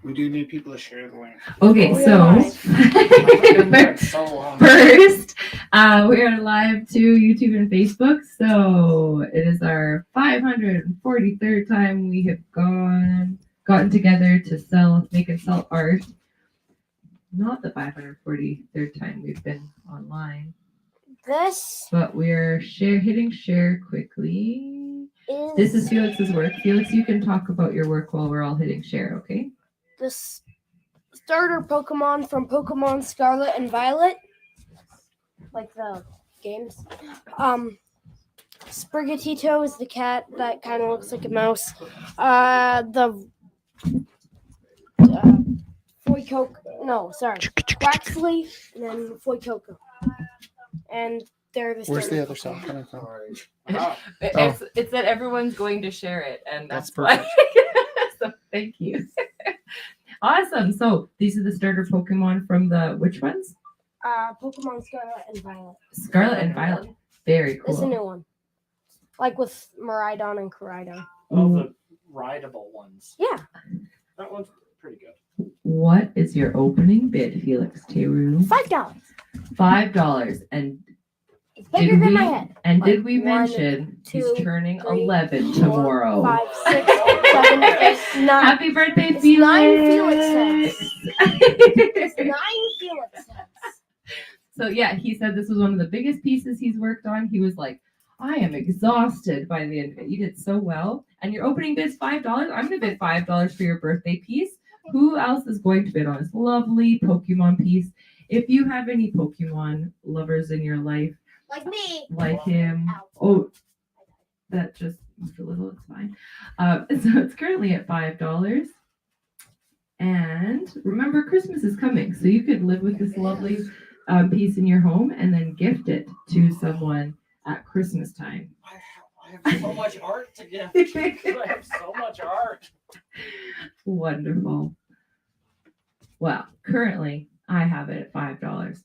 We do need people to share the link. Okay, first, we are live to YouTube and Facebook. So it is our 543rd time we have gotten together to make and sell art. Not the 543rd time we've been online. But we're hitting share quickly. This is Felix's work. Felix, you can talk about your work while we're all hitting share, okay? This starter Pokemon from Pokemon Scarlet and Violet, like the games. Sprigatito is the cat that kind of looks like a mouse. Waxley and then Fuecoco. And they're the Where's the starter other song coming from? It's that everyone's going to share it, and that's perfect. why. So thank you. Awesome. So these are the starter Pokemon from the which ones? Pokemon Scarlet and Violet. Scarlet and Violet. Very cool. It's a new one. Like with Miraidon and Koraidon. All the rideable ones. Yeah. That one's pretty good. What is your opening bid, Felix Teru? $5. $5. And It's bigger than my head. And Like did we 1, mention 2, he's turning 3, 11 4, tomorrow? 5, 6, 7, 8, 9. Happy birthday, It's Felix! 9 Felix cents. It's 9 Felix cents. So yeah, he said this was one of the biggest pieces he's worked on. He was like, I am exhausted by the end of it. You did so well. And your opening bid's $5. I'm going to bid $5 for your birthday piece. Who else is going to bid on this lovely Pokemon piece? If you have any Pokemon lovers in your life, Like me. like him. Oh, that just moved a little. It's fine. So it's currently at $5. And remember, Christmas is coming, so you could live with this lovely piece in your home and then gift it to someone at Christmas time. I have so much art to give. I have so much art. Wonderful. Well, currently I have it at $5.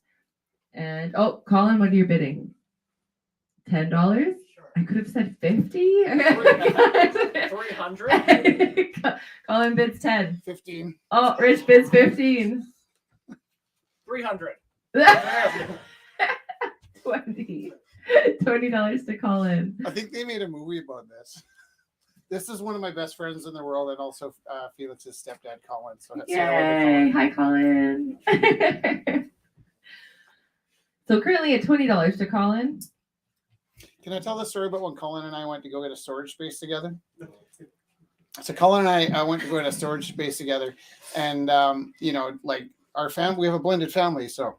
And Colin, what are you bidding? $10? I could have said 50. 300. Colin bids 10. 15. Oh, Rich bids 15. 300. 20. $20 to Colin. I think they made a movie about this. This is one of my best friends in the world, and also Felix's stepdad, Colin. So that's Yay! Hi, Colin. So currently at $20 to Colin. Can I tell the story about when Colin and I went to go get a storage space together? So Colin and I went to go get a storage space together, and like our family, we have a blended family, so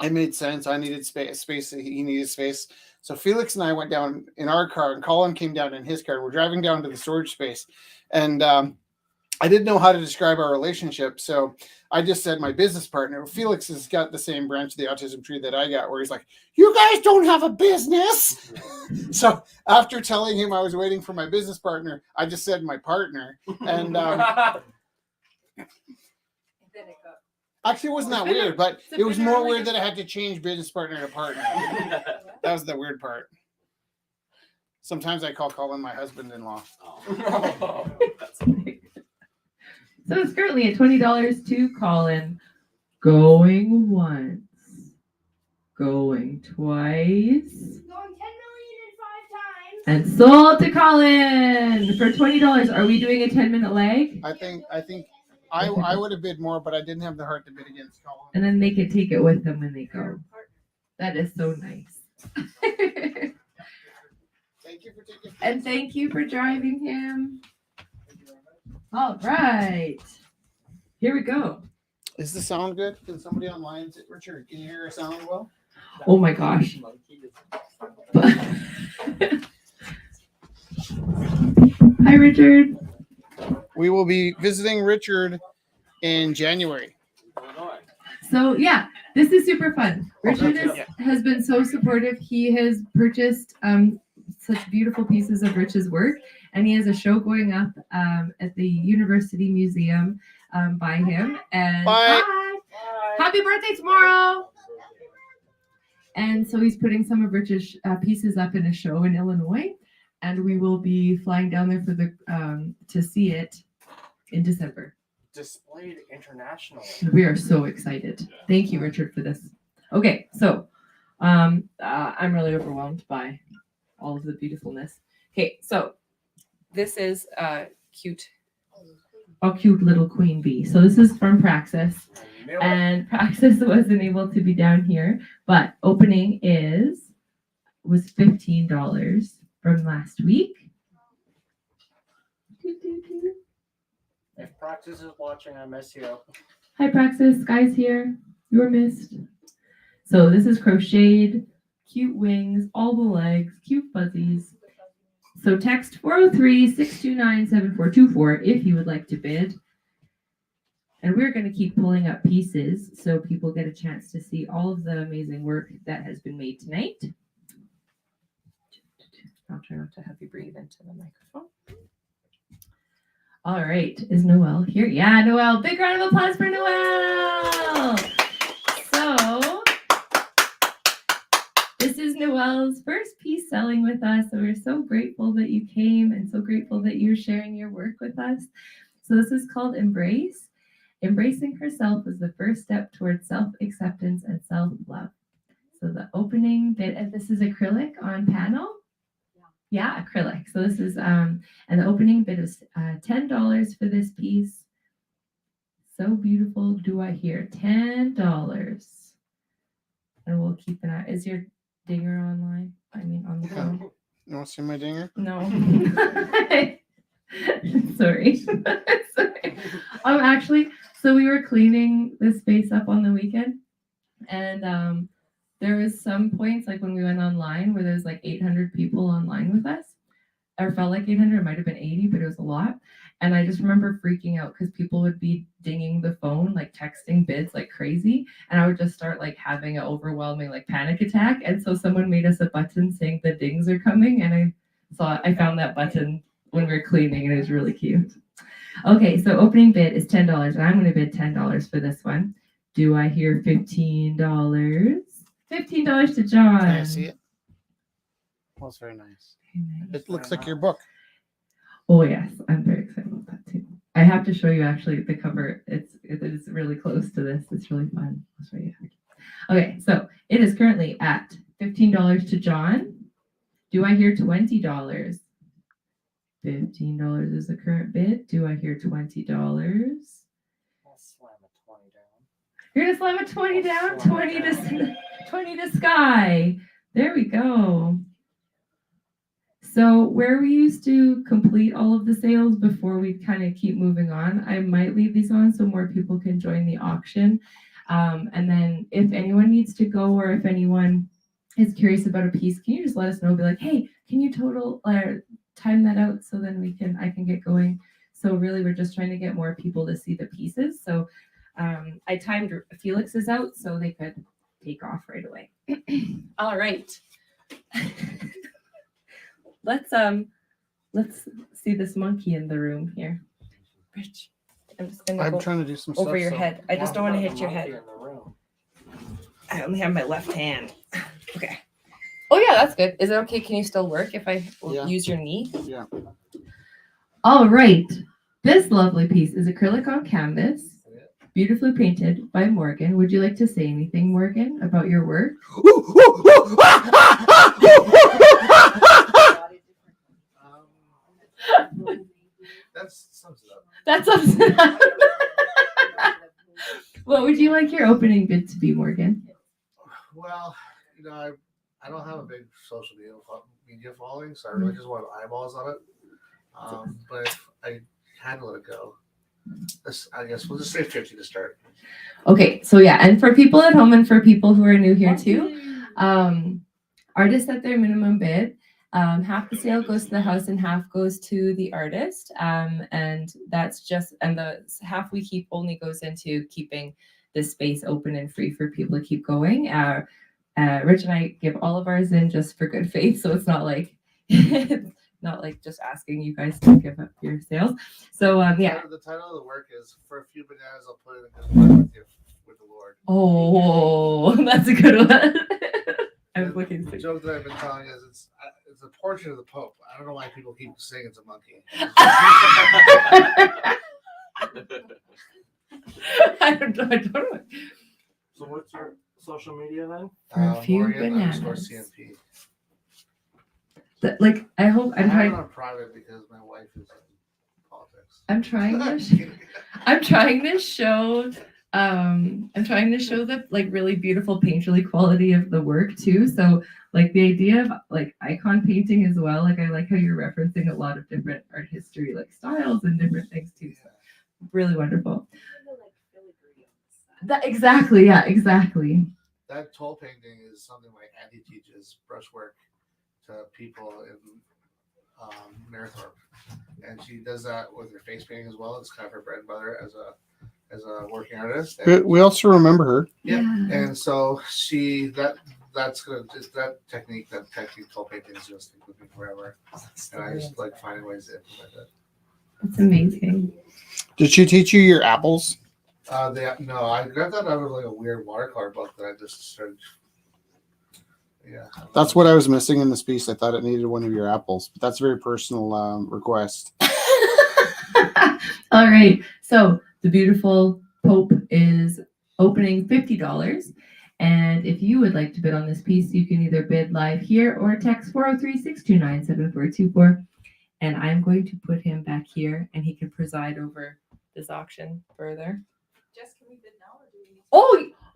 it made sense. I needed space. He needed space. So Felix and I went down in our car, and Colin came down in his car. We're driving down to the storage space, and I didn't know how to describe our relationship, so I just said my business partner. Felix has got the same branch of the autism tree that I got, where he's like, "You guys don't have a business." So after telling him I was waiting for my business partner, I just said my partner, and actually, it wasn't that weird, but it was more weird that I had to change business partner to partner. That was the weird part. Sometimes I call Colin my husband-in-law. Oh, that's So it's currently at $20 to Colin. Going once. Going twice. Going 10 million in 5 times. And sold to Colin for $20. Are we doing a 10-minute lag? I think I would have bid more, but I didn't have the heart to bid against Colin. And then they can take it with them when they go. That is so nice. Thank you for taking. And thank you for driving him. All right. Here we go. Is the sound good? Can somebody online say, Richard, can you hear our sound well? Oh my gosh. Hi, Richard. We will be visiting Richard in January. So yeah, this is super fun. Richard has been so supportive. He has purchased such beautiful pieces of Rich's work, and he has a show going up at the University Museum by him. And Bye. Happy birthday tomorrow! And so he's putting some of Rich's pieces up in a show in Illinois, and we will be flying down there for the to see it in December. displayed internationally. We are so excited. Thank you, Richard, for this. Okay, so I'm really overwhelmed by all of the beautifulness. Okay, so this is cute little queen bee. So this is from Praxis, I knew it. and Praxis wasn't able to be down here, but opening was $15 from last week. If Praxis is watching, I miss you. Hi Praxis, Sky's here. You were missed. So this is crocheted, cute wings, all the legs, cute fuzzies. So text 403-629-7424 if you would like to bid. And we're going to keep pulling up pieces so people get a chance to see all of the amazing work that has been made tonight. I'll try not to have you breathe into the microphone. All right, is Noelle here? Yeah, Noelle. Big round of applause for Noelle. So this is Noelle's first piece selling with us. So we're so grateful that you came and so grateful that you're sharing your work with us. So this is called Embrace. Embracing herself is the first step towards self-acceptance and self-love. So the opening bit, and this is acrylic on panel. Yeah, acrylic. So this is, and the opening bid is $10 for this piece. So beautiful. Do I hear $10? And we'll keep an eye. Is your dinger online? I mean, on the phone? You want to see my dinger? No. Sorry. Sorry. Actually, so we were cleaning this space up on the weekend, and there was some points like when we went online where there's like 800 people online with us. Or felt like 800, it might have been 80, but it was a lot. And I just remember freaking out because people would be dinging the phone, like texting bids like crazy. And I would just start like having an overwhelming like panic attack. And so someone made us a button saying the dings are coming. And I found that button when we were cleaning and it was really cute. Okay, so opening bid is $10. And I'm going to bid $10 for this one. Do I hear $15? $15 to John. Can I see it? Well, it's very nice. It looks like your book. Oh yes, I'm very excited about that too. I have to show you actually the cover. It is really close to this. It's really fun. I'll show you. Okay, so it is currently at $15 to John. Do I hear $20? $15 is the current bid. Do I hear $20? I'll slam a 20 down. You're gonna slam a 20 down? I'll slam 20 it to down. 20 to Sky. There we go. So where we used to complete all of the sales before we kind of keep moving on, I might leave these on so more people can join the auction. And then if anyone needs to go or if anyone is curious about a piece, can you just let us know? Be like, hey, can you total or time that out so then I can get going. So really we're just trying to get more people to see the pieces. So I timed Felix's out so they could take off right away. All right. Let's see this monkey in the room here. Rich, I'm just gonna I'm go trying to do some over stuff, your so- head. I just don't want to hit your Monkey head. in the room. I only have my left hand. Okay. Oh yeah, that's good. Is it okay? Can you still work if I Yeah. use your knee? Yeah. All right. This lovely piece is acrylic on canvas, beautifully painted by Morgan. Would you like to say anything, Morgan, about your work? That sums it up. That's What would you like your opening bid to be, Morgan? Well, I don't have a big social media following, so I really just want eyeballs on it. But if I had to let it go, I guess we'll just say 50 to start. Okay, so yeah, and for people at home and for people who are new here too, artists at their minimum bid, half the sale goes to the house and half goes to the artist. And that's just, and the half we keep only goes into keeping this space open and free for people to keep going. Rich and I give all of ours in just for good faith, so it's not like not like just asking you guys to give up your sales. So yeah. The title of the work is "For a Few Bananas, I'll Put It in His Blood with the Lord." Oh, that's a good one. I was looking. The joke that I've been telling is it's a portrait of the Pope. I don't know why people keep saying it's a monkey. I don't know. So what's your social media then? For a few Morgan_CMP. Like I hope I I'm have it trying. on private because my wife is in politics. I'm trying to show I'm trying to show the like really beautiful painterly quality of the work too. So like the idea of like icon painting as well. Like I like how you're referencing a lot of different art history like styles and different things too. So really wonderful. That exactly, yeah, exactly. That toll painting is something my auntie teaches brushwork to people in Marathorpe, and she does that with her face painting as well. It's kind of her bread and butter as a working artist. And, We also remember her. yeah, and so that's that technique toll painting is just with me forever, and I just like finding ways to implement it. That's amazing. Did she teach you your apples? No, I got that out of like a weird watercolor book that I just started. Yeah, That's what I was missing in this piece. I thought it needed one of your apples, but that's a very personal request. All right. So the beautiful Pope is opening $50. And if you would like to bid on this piece, you can either bid live here or text 403-629-7424. And I'm going to put him back here and he can preside over this auction further. Jess, can we bid now or do we need to?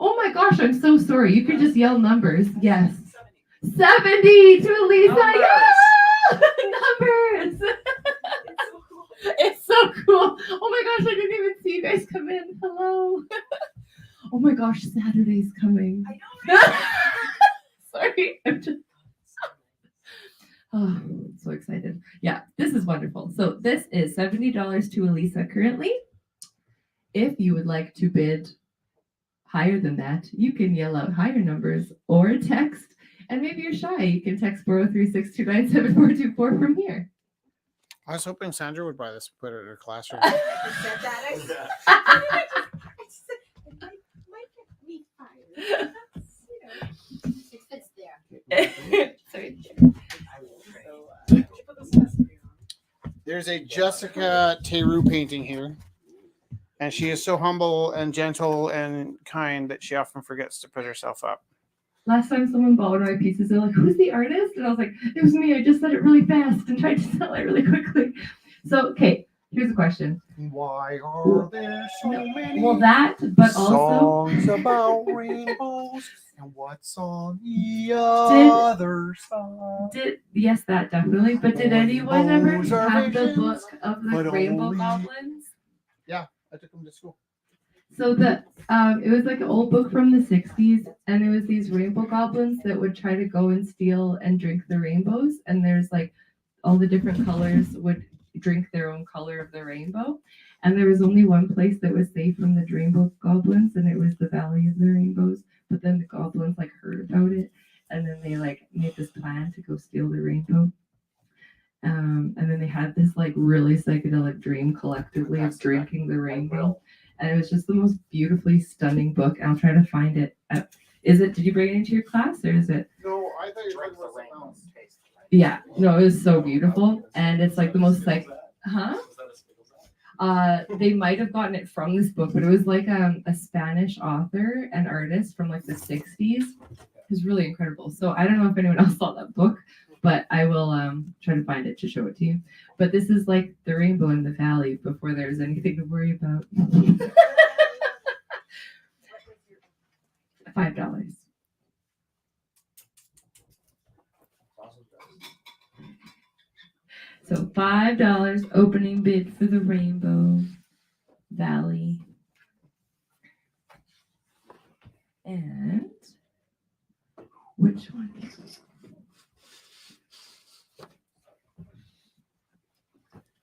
Oh my gosh, I'm so sorry. You can just yell numbers. Yes. 70 to Elisa. Yeah! Numbers. It's so cool. Oh my gosh, I didn't even see you guys come in. Hello. Oh my gosh, Saturday's coming. I know. Sorry. I'm just oh, so excited. Yeah, this is wonderful. So this is $70 to Elisa currently. If you would like to bid higher than that, you can yell out higher numbers or text. And maybe you're shy. You can text 403-629-7424 from here. I was hoping Sandra would buy this and put it in her classroom. I said that. I said, it might get me fired. That's, it fits there. Sorry. There's a Jessica Teru painting here. And she is so humble and gentle and kind that she often forgets to put herself up. Last time someone bought one of my pieces, they're like, "Who's the artist?" And I was like, "It was me. I just said it really fast and tried to sell it really quickly." So, okay, here's a question. Why are there so many Well, that, but also, songs about rainbows and what's on the other side? yes, that definitely. But did anyone ever Rainbows are have the visions, book of the but Rainbow only- Goblins? I took them to school. So it was like an old book from the 60s, and it was these rainbow goblins that would try to go and steal and drink the rainbows. And there's like all the different colors would drink their own color of the rainbow. And there was only one place that was safe from the rainbow goblins, and it was the Valley of the Rainbows. But then the goblins like heard about it, and then they like made this plan to go steal the rainbow. And then they had this like really psychedelic dream collectively of drinking the rainbow. And it was just the most beautifully stunning book. I'll try to find it. Did you bring it into your class or is it? No, I thought you were Drink talking the about something rainbow. else. Taste the rainbow. Yeah, no, it was so beautiful. And it's like the most Huh? Is that a Skittles ad? They might have gotten it from this book, but it was like a Spanish author and artist from like the 60s. It was really incredible. So I don't know if anyone else saw that book, but I will try to find it to show it to you. But this is like the rainbow in the valley before there's anything to worry about. $5. So $5 opening bid for the Rainbow Valley. And which one?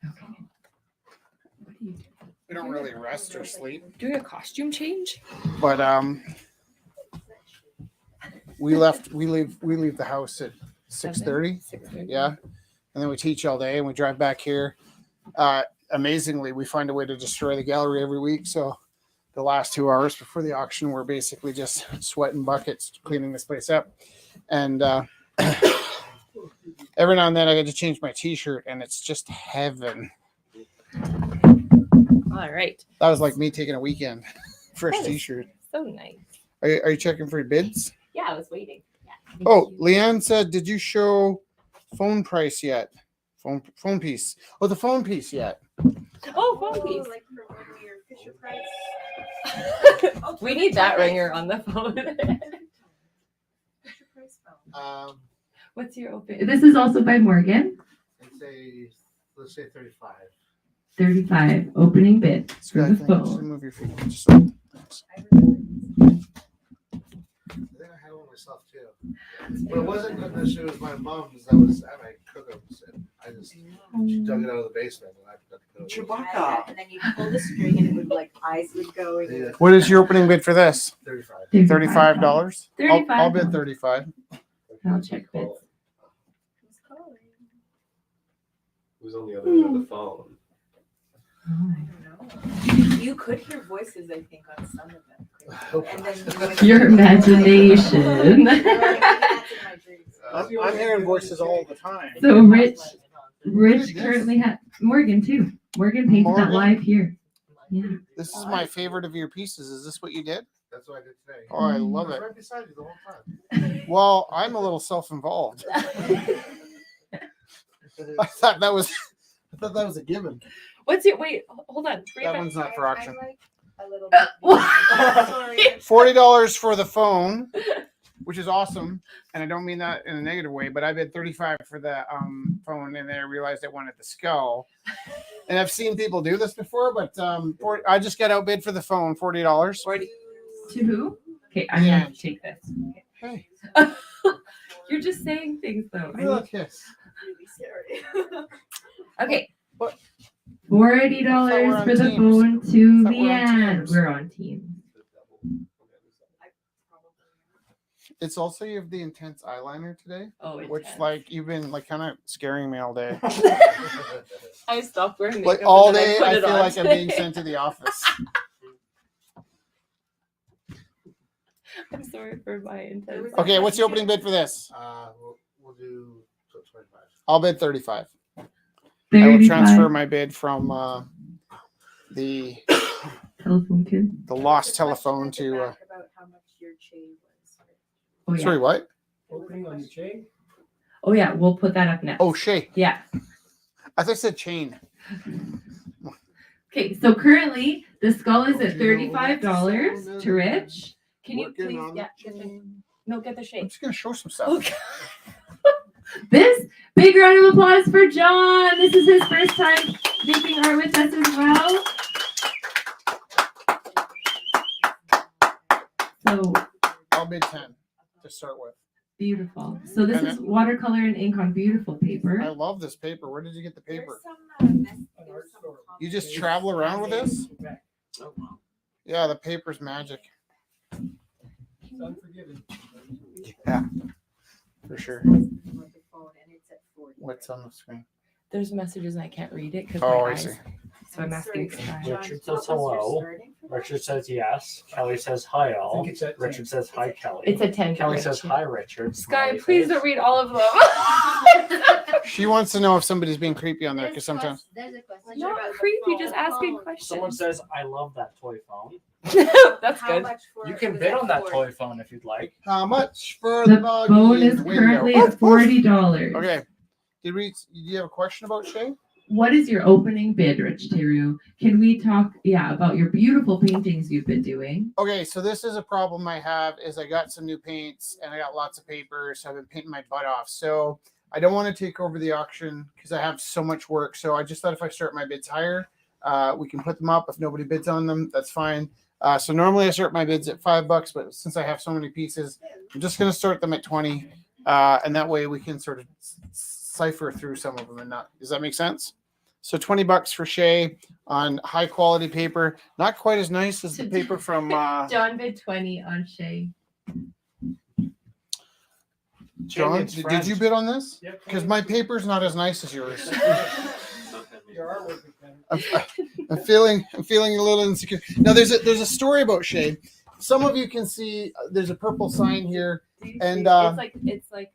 Okay. What do you do? We don't really rest or sleep, Doing a costume change? but we leave the house at 6:30. 6:30. Yeah, and then we teach all day and we drive back here. Amazingly, we find a way to destroy the gallery every week. So the last 2 hours before the auction, we're basically just sweating buckets cleaning this place up. And every now and then I get to change my t-shirt and it's just heaven. All right. That was like me taking a weekend. Fresh That is- t-shirt. So nice. Are you checking for bids? Yeah, I was waiting. Yeah. Thank Oh, you. Leanne said, did you show phone price yet? Phone piece. Oh, the phone piece yet. Oh, phone piece. Like for when your Fisher Price. We need that ringer on the phone. Fisher Price phone. What's your open? This is also by Morgan. Let's say 35. 35 opening bid for Scott, the can you just phone. move your feet? Just so- thanks. I remember. I think I had one myself too. But it wasn't goodness, it was my mom's that was at my cookums, and I just she dug it out of the basement and I forgot to put it away. Chewbacca. And then you pull the string and it would like eyes would go. And Yeah. What is your opening bid for this? 35. $35? $35. I'll bid 35. I'll check bids. Who's calling? Who's on the other end of the phone? I don't know. You could hear voices, I think, on some of them. And then you would- Your imagination. That's in my dreams. I'm hearing voices all the time. So Rich currently had Morgan too. Morgan painted that Morgan? live here. Yeah. This is my favorite of your pieces. Is this what you did? That's what I did today. Oh, I I love was it. right beside you the whole time. Well, I'm a little self-involved. I thought that was a given. What's your wait? Hold on. That one's not for auction. I'm like a little bit. Sorry. $40 for the phone, which is awesome, and I don't mean that in a negative way. But I bid 35 for the phone, and then I realized I wanted the skull. And I've seen people do this before, but I just got outbid for the phone, $40. 40. To who? Okay, I'm Yeah. going to take this. Hey, You're just saying things though. look, yes. Really scary. Okay. $40 for the teams. phone to Thought we're on Leanne. teams. We're on team. It's also you have the intense eyeliner today, Oh, which intense. like you've been like kind of scaring me all day. I stopped wearing makeup. Like and all then day, put I it feel on like I'm being today. sent to the office. I'm sorry for my intense. Okay, what's the opening bid for this? We'll do 25. I'll bid 35. I will 35 transfer my bid from the telephone kid. the lost telephone to. About how much your chain was. Oh yeah. Sorry, what? Opening on the chain? Oh yeah, we'll put that up next. Oh, Shay. Yeah. I thought I said chain. Okay, so currently the skull is at $35 to Rich. Can you Working please? on Yeah. the Get the, chain. no, get the I'm shape. just gonna show some stuff. Okay. This big round of applause for John. This is his first time making art with us as well. So I'll bid 10 to start with. beautiful. So this And is watercolor and ink on beautiful I paper. love this paper. Where did you get the paper? There's some You just travel around with this? Yeah, the paper's magic. It's unforgiving. Yeah, for sure. And it's at 40. What's on the screen? There's messages and I can't read it because Oh, my I eyes. see. So I'm asking. Sorry, Sky. John, Richard what says was your hello. starting for that? Richard says yes. Kelly says hi Oh, all. um, Richard It's says hi a Kelly. It's a 10. Kelly Rich. says hi Richard. Sky, Smiley please face. don't read all of them. She wants to know if somebody's being creepy on there because sometimes. There's a question Not about the creepy, phone. just asking Phone. questions. Someone says I love that toy phone. That's How good. much for You it? can Was bid that on that 40? toy phone if you'd like. How much for The doggy phone in is the window? currently Woof, at woof. $40. Okay. Do you have a question about Shay? What is your opening bid, Rich Teru? Can we talk, about your beautiful paintings you've been doing? Okay, so this is a problem I have is I got some new paints and I got lots of paper, so I've been painting my butt off. So I don't want to take over the auction because I have so much work. So I just thought if I start my bids higher, we can put them up. If nobody bids on them, that's fine. So normally I start my bids at $5, but since I have so many pieces, I'm just going to start them at 20, and that way we can sort of cipher through some of them and not. Does that make sense? So $20 for Shay on high quality paper, not quite as nice as the paper from. John bid 20 on Shay. John, It's did French. you bid on this? Yep. Because my paper's not as nice as yours. Your artwork is better. I'm feeling a little insecure. Now there's a story about Shay. Some of you can see there's a purple sign here. Do you And, see- it's like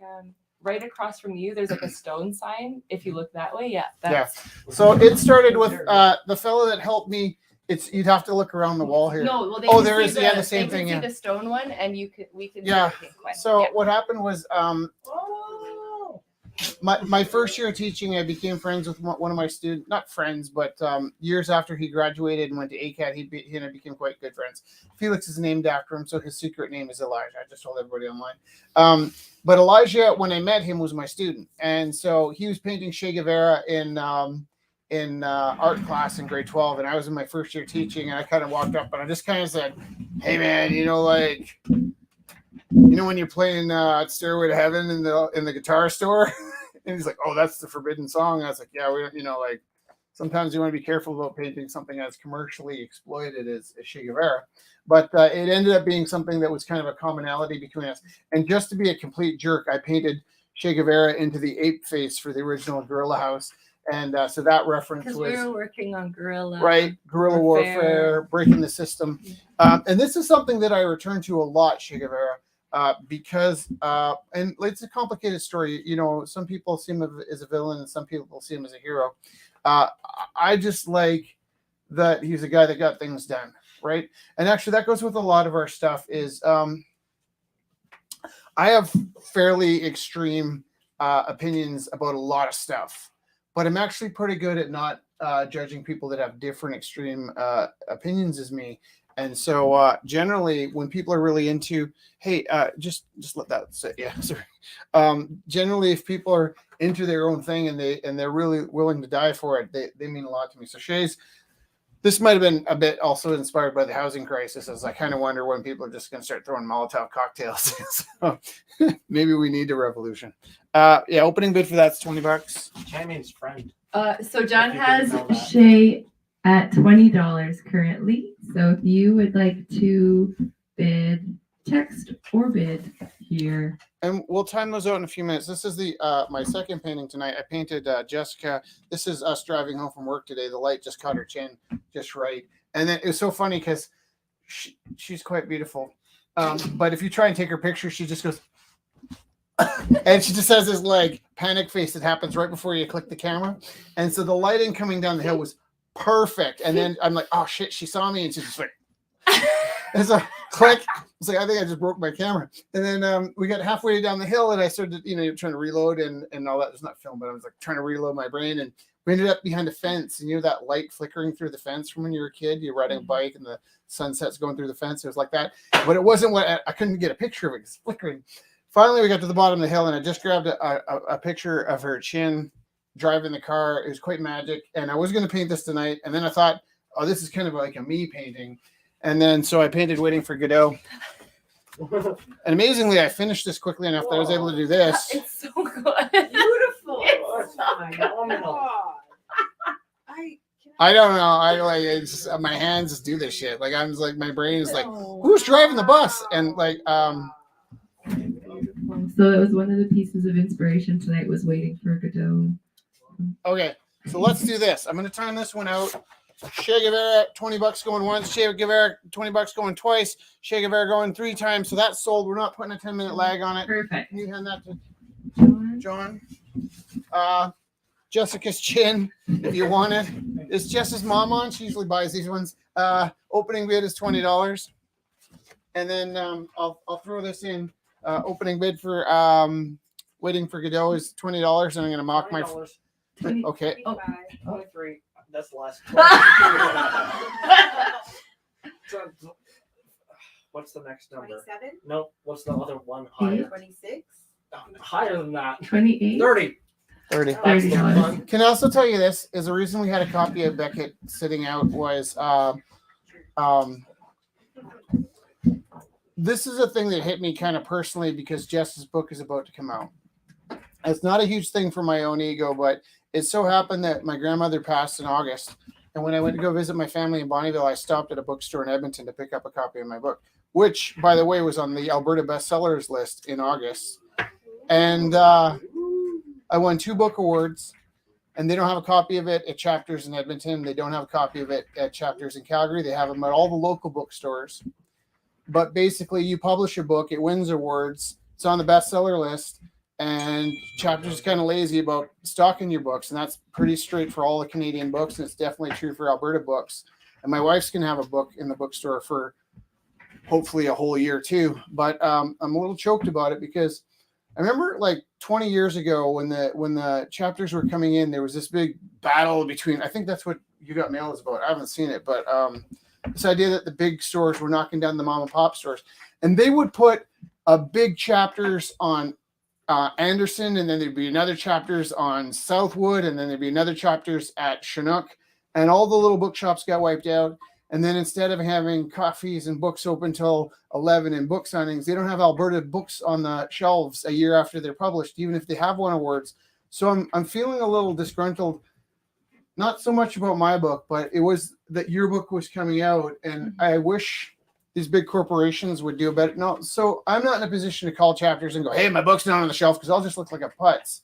right across from you. There's like a stone sign. If you look that way, yeah. That's, So it started with the fellow that helped me It's you'd have to look around the wall here. No, well, they Oh, can there see is, yeah, the same they can thing, see yeah. the stone one, and we can Yeah. see the pink one. So Yeah. what happened was Oh. my first year of teaching, I became friends with one of my students, not friends, but years after he graduated and went to ACAT, he and I became quite good friends. Felix is named after him, so his secret name is Elijah. I just told everybody online. But Elijah, when I met him, was my student, and so he was painting Che Guevara in art class in grade 12, and I was in my first year teaching, and I kind of walked up and I just kind of said, "Hey man, when you're playing Stairway to Heaven in the guitar store," and he's like, "Oh, that's the forbidden song." I was like, "Yeah, we don't, sometimes you want to be careful about painting something as commercially exploited as Che Guevara." But it ended up being something that was kind of a commonality between us. And just to be a complete jerk, I painted Che Guevara into the ape face for the original Gorilla House. And so that reference Because was we were working on guerrilla. right, guerrilla warfare, breaking the system. And this is something that I return to a lot, Che Guevara, because and it's a complicated story. Some people see him as a villain and some people see him as a hero. I just like that he's a guy that got things done, right? And actually that goes with a lot of our stuff is I have fairly extreme opinions about a lot of stuff, but I'm actually pretty good at not judging people that have different extreme opinions as me. And so generally when people are really into, hey, just let that sit. Yeah, sorry. Generally, if people are into their own thing and they're really willing to die for it, they mean a lot to me. So this might have been a bit also inspired by the housing crisis, as I kind of wonder when people are just going to start throwing Molotov cocktails. So maybe we need a revolution. Yeah, opening bid for that's $20. Chamin's friend. So John If you has didn't know that. Shay at $20 currently. So if you would like to bid, text or bid here. And we'll time those out in a few minutes. This is the my second painting tonight. I painted Jessica. This is us driving home from work today. The light just caught her chin just right. And then it was so funny because she's quite beautiful. But if you try and take her picture, she just goes, and she just has this panic face that happens right before you click the camera. And so the lighting coming down the hill was perfect. And then I'm like, oh shit, she saw me, and she's just like, and so click. It's like, I think I just broke my camera. And then we got halfway down the hill and I started, trying to reload and all that. It's not film, but I was trying to reload my brain, and we ended up behind a fence, and that light flickering through the fence from when you were a kid, you're riding a bike and the sunset's going through the fence. It was like that, but it wasn't what I couldn't get a picture of it. It's flickering. Finally, we got to the bottom of the hill and I just grabbed a picture of her chin driving the car. It was quite magic. And I was going to paint this tonight. And then I thought, oh, this is kind of like a me painting. And then, so I painted Waiting for Godot. And amazingly, I finished this quickly enough that I was able to do this. It's so good. Beautiful. It's Phenomenal. I don't know. It's my hands just do this shit. I'm just my brain is who's driving the bus? And So it was one of the pieces of inspiration tonight was Waiting for Godot. okay, so let's do this. I'm going to time this one out. Che Guevara, $20 going once. Che Guevara, $20 going twice. Che Guevara going 3 times. So that's sold. We're not putting a 10-minute lag on it. Perfect. Can you hand that to John? John? Jessica's chin, if you want it. Is Jess's mom on? She usually buys these ones. Opening bid is $20. And then I'll throw this in. Opening bid for Waiting for Godot is $20, and I'm going to mock my. $20. Okay. 23. That's less. So, what's the next number? 27, No, what's the other one higher? 26. Higher than that. 28. 30. 30. That's the $30. one. Can I also tell you this? Is the reason we had a copy of Beckett sitting out was this is a thing that hit me kind of personally because Jess's book is about to come out. It's not a huge thing for my own ego, but it so happened that my grandmother passed in August. And when I went to go visit my family in Bonnyville, I stopped at a bookstore in Edmonton to pick up a copy of my book, which, by the way, was on the Alberta bestsellers list in August. And I won 2 book awards, and they don't have a copy of it at Chapters in Edmonton. They don't have a copy of it at Chapters in Calgary. They have them at all the local bookstores. But basically, you publish a book, it wins awards, it's on the bestseller list, and Chapters is kind of lazy about stocking your books, and that's pretty straight for all the Canadian books, and it's definitely true for Alberta books. and my wife's gonna have a book in the bookstore for hopefully a whole year too. But I'm a little choked about it because I remember like 20 years ago when the chapters were coming in, there was this big battle between. I think that's what You Got Mail is about. I haven't seen it, but this idea that the big stores were knocking down the mom and pop stores, and they would put big chapters on Anderson, and then there'd be another chapters on Southwood, and then there'd be another chapters at Chinook, and all the little bookshops got wiped out. And then instead of having coffees and books open till 11 and book signings, they don't have Alberta books on the shelves a year after they're published, even if they have won awards. So I'm feeling a little disgruntled, not so much about my book, but it was that your book was coming out, and I wish these big corporations would do a better. No, so I'm not in a position to call chapters and go, hey, my book's not on the shelf, because I'll just look like a putz.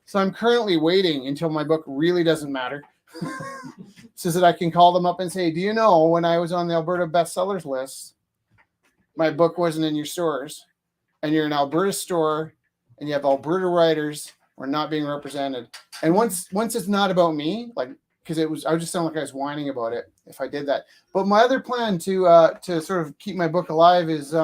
So I'm currently waiting until my book really doesn't matter. So that I can call them up and say, do you know when I was on the Alberta bestsellers list, my book wasn't in your stores, and you're an Alberta store and you have Alberta writers who are not being represented. And once it's not about me, like, because I would just sound like I was whining about it if I did that. But my other plan to sort of keep my book alive is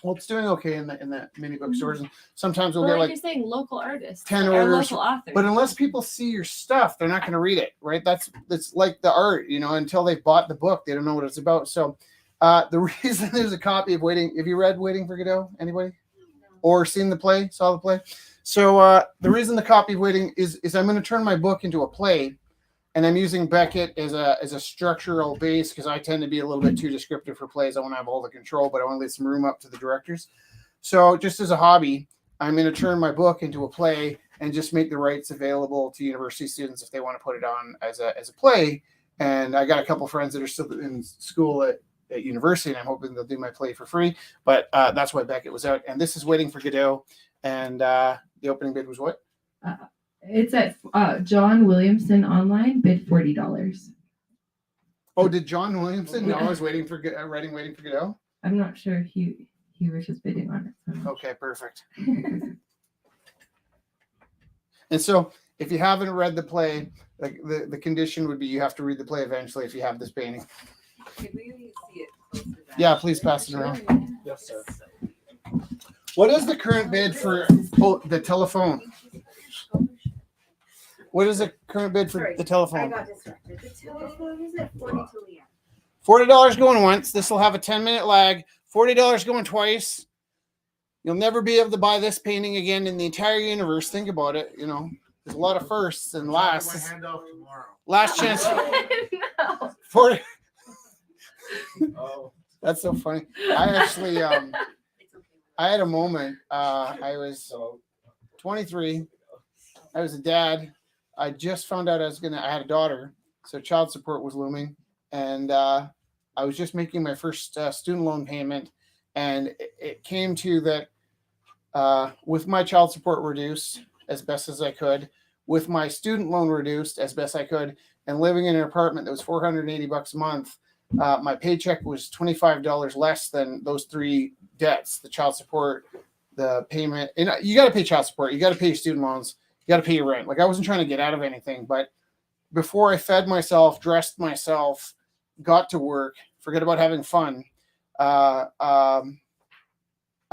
well, it's doing okay in the mini bookstores, and sometimes we'll Or get like like you're saying, local artists 10 or orders, local authors. but unless people see your stuff, they're not going to read it, right? That's like the art, until they've bought the book, they don't know what it's about. So the reason there's a copy of Waiting, have you read Waiting for Godot? Anybody? Or saw the play? So the reason the copy of Waiting is I'm going to turn my book into a play, and I'm using Beckett as a structural base because I tend to be a little bit too descriptive for plays. I want to have all the control, but I want to leave some room up to the directors. So just as a hobby, I'm going to turn my book into a play and just make the rights available to university students if they want to put it on as a play. And I got a couple friends that are still in school at university, and I'm hoping they'll do my play for free. But that's why Beckett was out. And this is Waiting for Godot. And the opening bid was what? It's at John Williamson online, bid $40. Oh, did John Williamson know I was waiting for Godot? I'm not sure if he was just bidding on it. So. Okay, perfect. And so if you haven't read the play, like the condition would be you have to read the play eventually if you have this painting. Could we see it closer back? Yeah, please pass it around. Yes, sir. What is the current bid for the telephone? What is the current bid for Sorry, the I telephone? got distracted. The telephone is at 42 Leanne. $40 going once. This will have a 10-minute lag. $40 going twice. You'll never be able to buy this painting again in the entire universe. Think about it. There's a lot of firsts and My lasts. hand off tomorrow. Last chance. No. 40. Oh. That's so funny. I actually, It's okay. I had a moment. I was 23. I was a dad. I just found out I had a daughter, so child support was looming, and I was just making my first student loan payment, and it came to that with my child support reduced as best as I could, with my student loan reduced as best I could, and living in an apartment that was $480 a month, my paycheck was $25 less than those three debts: the child support, the payment, and you got to pay child support, you got to pay your student loans. You got to pay your rent. Like, I wasn't trying to get out of anything, but before I fed myself, dressed myself, got to work, forget about having fun. I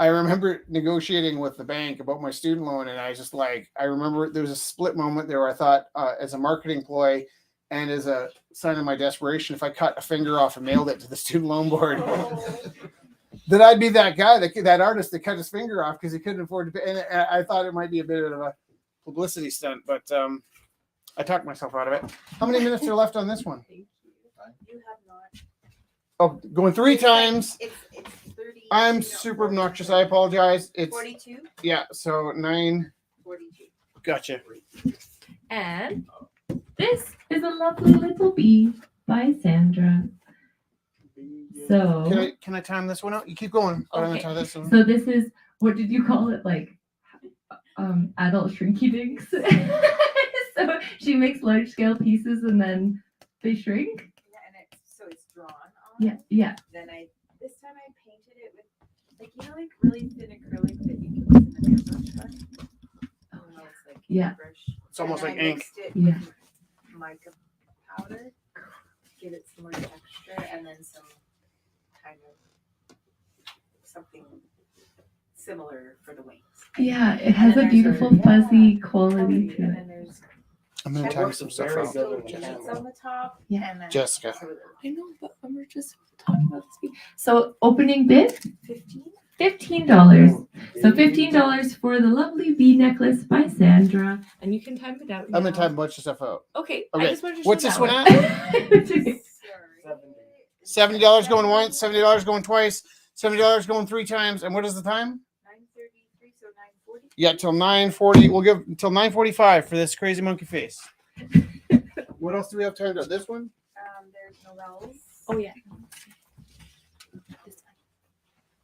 remember negotiating with the bank about my student loan, and I just I remember there was a split moment there where I thought, as a marketing ploy and as a sign of my desperation, if I cut a finger off and mailed it to the student loan board, that I'd be that guy, that artist that cut his finger off because he couldn't afford to pay. And I thought it might be a bit of a publicity stunt, but I talked myself out of it. How many minutes are left on this one? You have not. Oh, going 3 times. It's 30. I'm no, super obnoxious. I apologize. It's 42? yeah. So 9. 42. Gotcha. And this is a lovely little bee by Sandra. So Can I time this one out? You keep going. I'm gonna Okay. time this one. So this is, what did you call it? Adult shrinky dinks. So she makes large scale pieces and then they shrink. Yeah, and it's drawn on. Yeah. Then this time I painted it with really thin acrylic that you can use in an airbrush gun. Oh no, it's like Yeah. airbrush. It's almost And like I ink. mixed it Yeah. with mica powder. give it some more texture, and then some kind of something similar for the wings. Yeah, it has And a then beautiful there's fuzzy quality And to it. then there's I'm gonna time some stuff Very out. good. beans on the top. Yeah. And then Jessica. I know, but we're just talking about this. So opening bid, 15. $15. So $15 for the lovely bee necklace by Sandra. And you can time it out. I'm gonna now. time a bunch of stuff out. Okay. Okay, I just wanted to what's show this that one one. $70 going once, $70 going twice, $70 going 3 times. And what is the time? 9:33, so 9:40. Yeah, till 9:40. We'll give until 9:45 for this crazy monkey face. What else do we have time to? This one? There's Noel's. Oh yeah.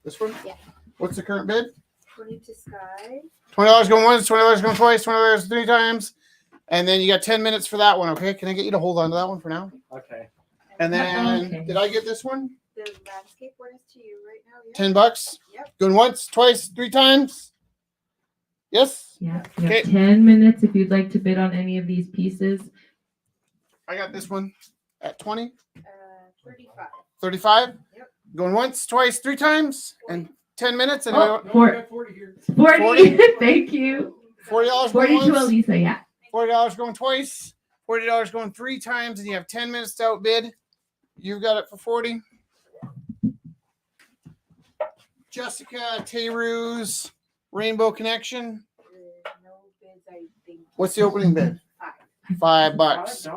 This one? Yeah. What's the current bid? 20 to Sky. $20 going once, $20 going twice, $20 3 times. And then you got 10 minutes for that one, okay? Can I get you to hold on to that one for now? Okay. And then, Okay. did I get this one? The landscape one is to you right now. Yeah. $10? Yep. Going once, twice, 3 times? Yes? Yeah. You Okay. have 10 minutes if you'd like to bid on any of these pieces. I got this one at 20, 35. 35? Yep. Going once, twice, 3 times, and 10 minutes. And Oh, No, for- we got 40 here. 40. 40? Thank you. $40 40 going to once, Elisa, yeah. $40 going twice, $40 going 3 times, and you have 10 minutes to outbid. You got it for 40. Jessica, Teru's, Rainbow Connection. There's no bids, I think. What's the opening bid? 5. $5.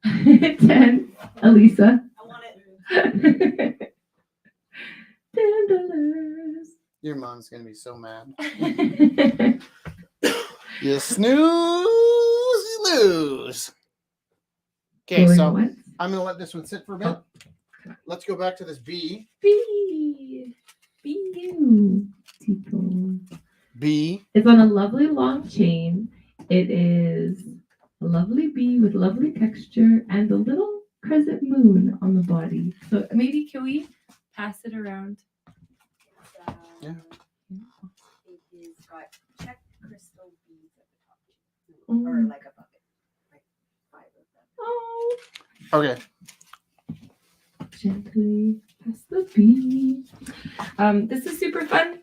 $10? 10. Elisa. I want it. $10. Your mom's gonna be so mad. You snooze, you lose. Okay, Going so once. I'm gonna let this one sit for a bit. Let's go back to this bee. Be beautiful. Bee. It's on a lovely long chain. It is a lovely bee with lovely texture and a little crescent moon on the body. So maybe can we pass it around? Yeah. It is got check crystal beads at the top, Oh. or like a bucket, like 5 of them. Oh, Okay. gently pass the bee. This is super fun.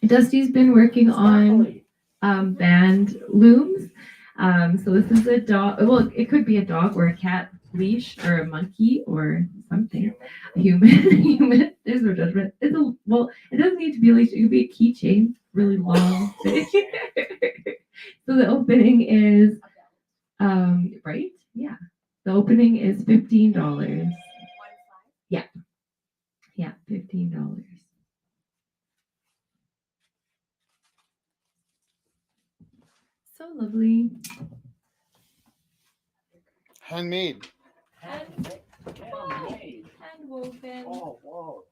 Dusty's been working on band looms. So this is a dog. Well, it could be a dog or a cat leash or a monkey or something. A human. Human. There's no judgment. It's a well. It doesn't need to be a leash. It could be a keychain. Really long. So the opening is, right? Yeah. The opening is $15. 1 Yeah, $15. So lovely. Handmade. Handmade. Hand woven. Oh, whoa.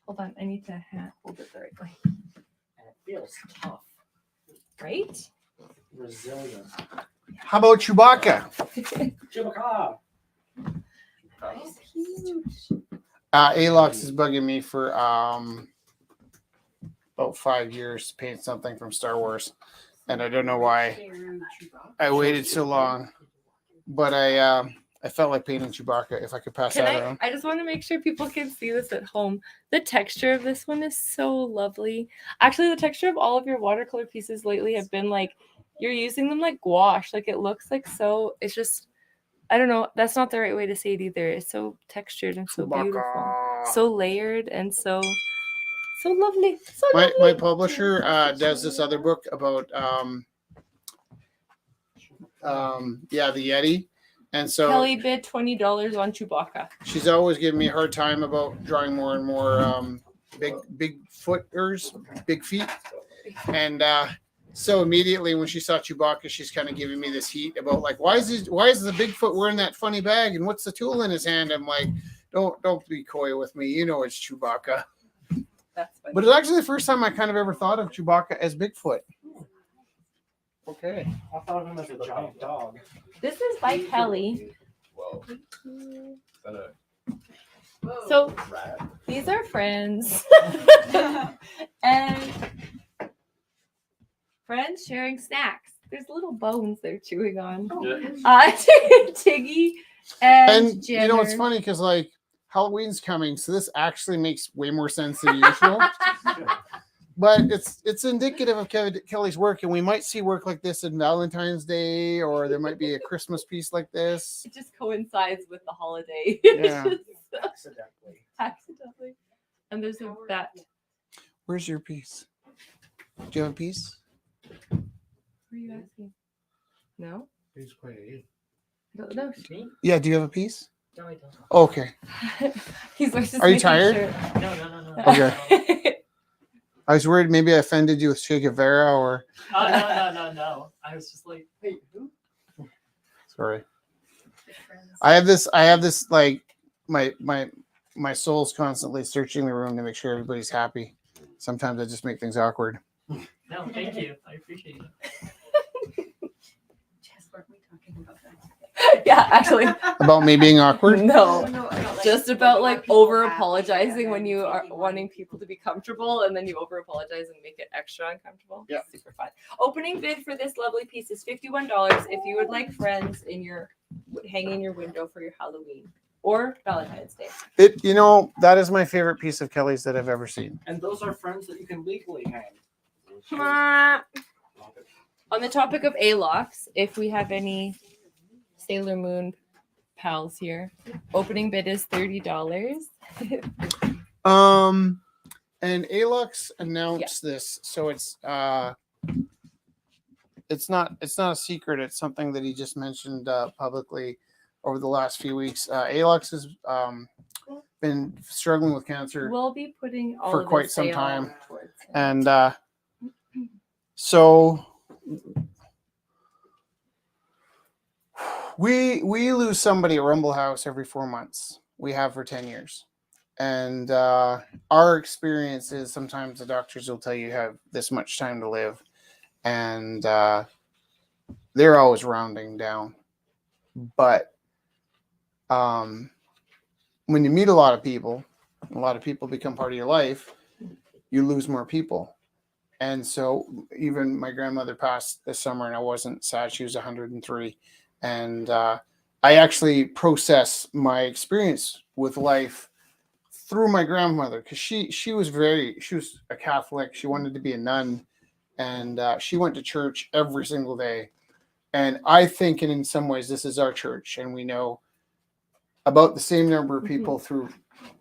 Hold on, I need to hold it the right way. And it feels tough. Right? Resilient. How about Chewbacca? Chewbacca. Nice. Huge. Alox is bugging me for about 5 years to paint something from Star Wars, and I don't know why I waited so long. But I felt like painting Chewbacca if I could pass that around. I just want to make sure people can see this at home. The texture of this one is so lovely. Actually, the texture of all of your watercolor pieces lately have been like, you're using them like gouache. Like it looks like so, it's just, I don't know. That's not the right way to say it either. It's so textured and so beautiful. Chewbacca. So layered and so lovely. So My lovely. publisher does this other book about the Yeti, and so Kelly bid $20 on Chewbacca. she's always giving me a hard time about drawing more and more big footers, big feet, and so immediately when she saw Chewbacca, she's kind of giving me this heat about like why is the Bigfoot wearing that funny bag and what's the tool in his hand? I'm like, don't be coy with me, you know it's Chewbacca. That's funny. But it's actually the first time I kind of ever thought of Chewbacca as Bigfoot. Okay. I thought of him as a giant dog. This is by Kelly. Whoa. Is that a So rat? these are friends. And friends sharing snacks. There's little bones they're chewing on. Yeah. Tiggy And you know, it's funny because like Halloween's coming, so this actually makes way more sense than usual. But it's indicative of Kelly's work, and we might see work like this in Valentine's Day, or there might be a Christmas piece like this. It just coincides with the holiday. Yeah. Accidentally. Accidentally. And there's a bat. Where's your piece? Do you have a piece? What are you asking? No? He's pointing at you. I don't know. Me? Yeah. Do you have a piece? No, I don't. Okay. He's like, just Are you making tired? sure. No. Okay. I was worried maybe I offended you with Che Guevara or. Oh, no. I was just like, wait, who? Sorry. I have this like my soul's constantly searching the room to make sure everybody's happy. Sometimes I just make things awkward. No, thank you. I appreciate it. Jess, weren't we talking about that? Yeah, actually. About me being awkward? No. No, Just about like over apologizing when you are wanting people to be comfortable and then you over apologize and make it extra uncomfortable. Yeah. Super fun. Opening bid for this lovely piece is $51 if you would like friends in your hanging in your window for your Halloween or Valentine's Day. You know, that is my favorite piece of Kelly's that I've ever seen. And those are friends that you can legally hang. On the topic of A-locks, if we have any Sailor Moon pals here, opening bid is $30. And Alux announced this, so it's not a secret. It's something that he just mentioned publicly over the last few weeks. Alux has been struggling with cancer We'll be putting all for of quite this some sale time. towards him. and so we lose somebody at Rumble House every 4 months. We have for 10 years. And our experience is sometimes the doctors will tell you have this much time to live. And they're always rounding down. But when you meet a lot of people become part of your life, you lose more people. And so even my grandmother passed this summer and I wasn't sad. She was 103. And I actually process my experience with life through my grandmother, because she was a Catholic. She wanted to be a nun, and she went to church every single day. And I think, and in some ways, this is our church, and we know about the same number of people through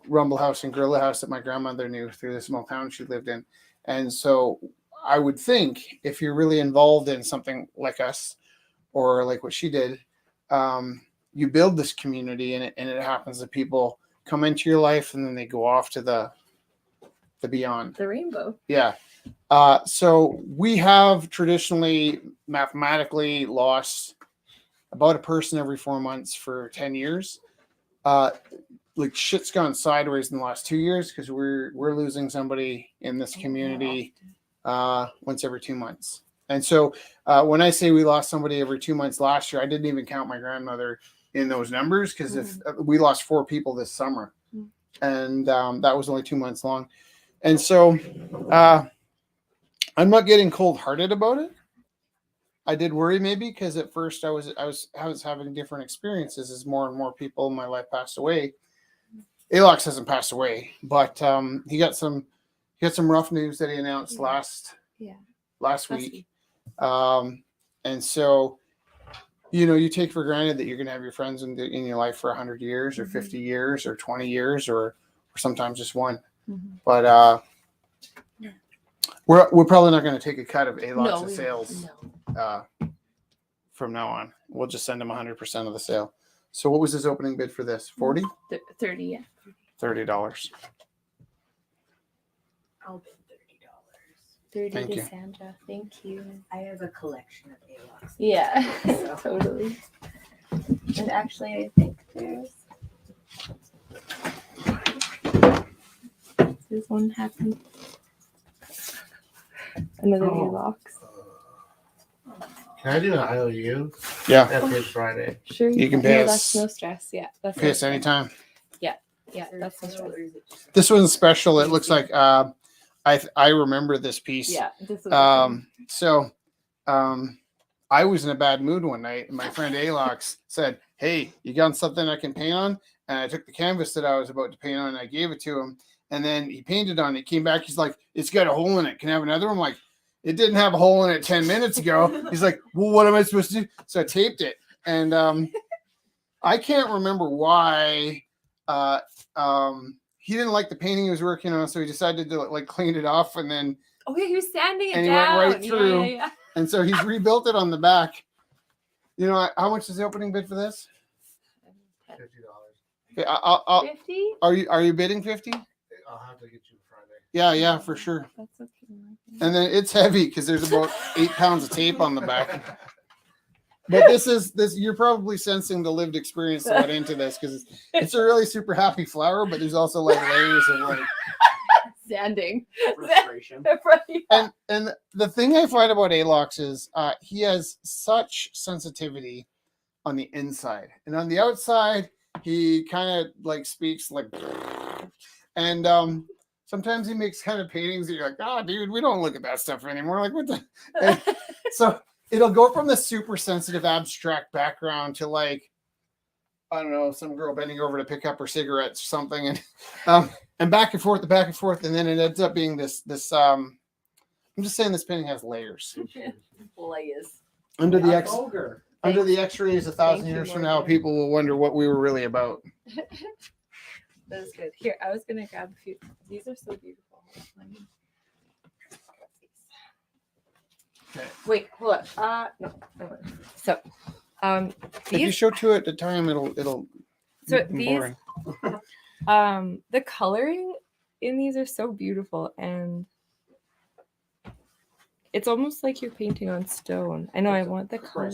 Rumble House and Gorilla House that my grandmother knew through the small town she lived in. And so I would think if you're really involved in something like us, or like what she did, you build this community, and it happens that people come into your life and then they go off to the beyond. The rainbow. Yeah. So we have traditionally mathematically lost about a person every 4 months for 10 years. Like shit's gone sideways in the last 2 years because we're losing somebody in this community once every 2 months. And so when I say we lost somebody every 2 months last year, I didn't even count my grandmother in those numbers, because if we lost 4 people this summer, and that was only 2 months long. And so I'm not getting cold-hearted about it. I did worry maybe because at first I was having different experiences as more and more people in my life passed away. Alox hasn't passed away, but he got some rough news that he announced last week. And so, you take for granted that you're going to have your friends in your life for 100 years or 50 years or 20 years or sometimes just one. But we're probably not going to take a cut of Alox's sales from now on. We'll just send him 100% of the sale. So what was his opening bid for this? 40? 30, yeah. $30. I'll bid $30. 30 Thank to you. Sandra. Thank you. I have a collection of A-locks. Yeah, totally. And actually, I think there's one happy. Another A-locks. Can I do an IOU? Yeah. That pays Friday. Sure. You can No, pay that's us. no stress. Yeah. That's Pay us anytime. Yeah, that's no stress. This one's special. It looks like I remember this piece. Yeah. This was So I was in a bad mood one night, and my friend Alox said, hey, you got something I can paint on? And I took the canvas that I was about to paint on and I gave it to him. And then he painted on it. He came back. He's like, it's got a hole in it. Can I have another one? I'm like, it didn't have a hole in it 10 minutes ago. He's like, well, what am I supposed to do? So I taped it. And I can't remember why he didn't like the painting he was working on. So he decided to like clean it off. And then, Oh yeah, he was sanding it And he down. went right through. Yeah. and so he's rebuilt it on the back. You know, how much is the opening bid for this? $50. Okay, I'll 50? are you bidding 50? I'll have to get you Friday. Yeah, for sure. That's okay. And then it's heavy because there's about 8 pounds of tape on the back. But this you're probably sensing the lived experience that went into this because it's a really super happy flower, but there's also like layers of like. Sanding. Frustration. And the thing I find about Alox is he has such sensitivity on the inside, and on the outside he kind of like speaks like, and sometimes he makes kind of paintings that you're like, oh, dude, we don't look at that stuff anymore. Like what the? And so it'll go from the super sensitive abstract background to like, I don't know, some girl bending over to pick up her cigarettes or something, and back and forth, and then it ends up being this. I'm just saying this painting has layers. Layers. Under the Ogre. under the X-rays 1,000 Thank you, years from now, Morgan. people will wonder what we were really about. That is good. Here, I was gonna grab a few. These are so beautiful. Let me- Okay. Wait, hold on. No. So, If you these. show two at a time, it'll. So be these. boring. The coloring in these are so beautiful, and it's almost like you're painting on stone. I know. I want the color.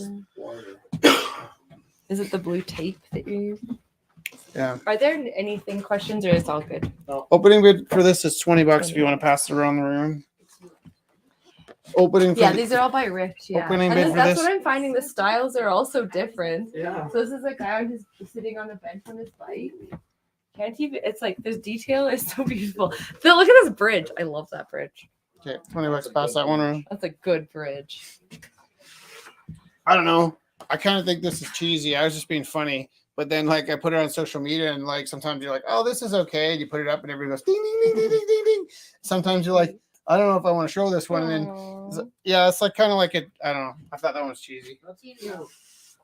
Is it the blue tape that you're using? Yeah. Are there anything questions, or is all good? Opening bid for this is $20 if you want to pass it around the room. Opening for Yeah, the- these are all by Rich. Yeah, Opening and bid for that's this? what I'm finding. The styles are also different. Yeah. So this is a guy on his sitting on a bench on his bike. Can't even. It's like this detail is so beautiful. Phil, look at this bridge. I love that bridge. Okay, $20 pass that one around. That's a good bridge. I don't know. I kind of think this is cheesy. I was just being funny. But then, like, I put it on social media, and like sometimes you're like, "Oh, this is okay," and you put it up, and everybody goes, "Ding, ding, ding, ding, ding, ding, ding." Sometimes you're like, "I don't know if I want to show this one," and then Aw, yeah, it's like kind of like it. I don't know. I thought that one was cheesy.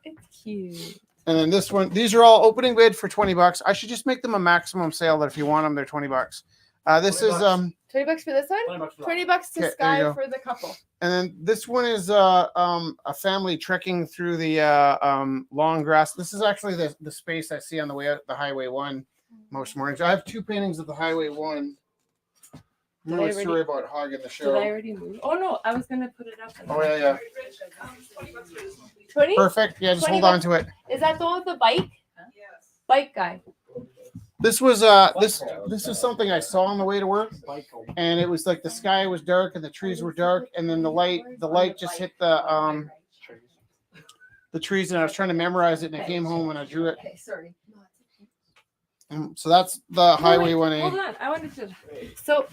it's cute. And then this one, these are all opening bid for $20. I should just make them a maximum sale that if you want them, they're $20. This is $20. $20 for this one. $20 for that. $20 to Okay, there you Sky go. for the couple. and then this one is a family trekking through the long grass. This is actually the space I see on the way out the Highway 1 most mornings. I have 2 paintings of the Highway 1. I'm Did I really already- sorry about hogging the Did I show. already move? Oh no, I was gonna put it up. Oh yeah. 20? Perfect. Yeah, just 20 hold on to it. Is that the one with the bike? Yes. Bike guy. This was this is something I saw on the way to work, and it was like the sky was dark and the trees were dark, and then the light just hit the trees, and I was trying to memorize it, and I came home and I drew it. Okay, sorry. So that's the Highway Hold 1A. on, I wanted to. So,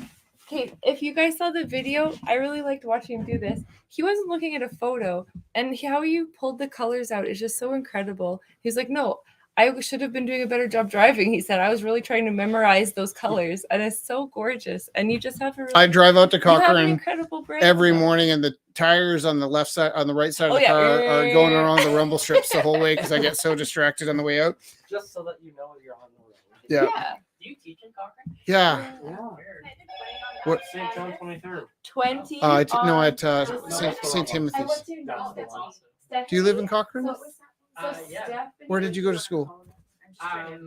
okay, if you guys saw the video, I really liked watching him do this. He wasn't looking at a photo, and how you pulled the colors out is just so incredible. He's like, no, I should have been doing a better job driving. He said, I was really trying to memorize those colors, and it's so gorgeous. And you just have a really, I drive out to you have an Cochrane incredible brain. every morning, and the tires on the left side, on the right side of Oh, the yeah. car are going around the rumble strips the whole way because I get so distracted on the way out. Just so that you know you're on the road. Yeah. Yeah. Do you teach in Cochrane? Yeah. Yeah. What- St. John 23rd. 20. No, at No, St. Timothy's. That's the one. Do you live in Cochrane? Yeah. Where did you go to school? I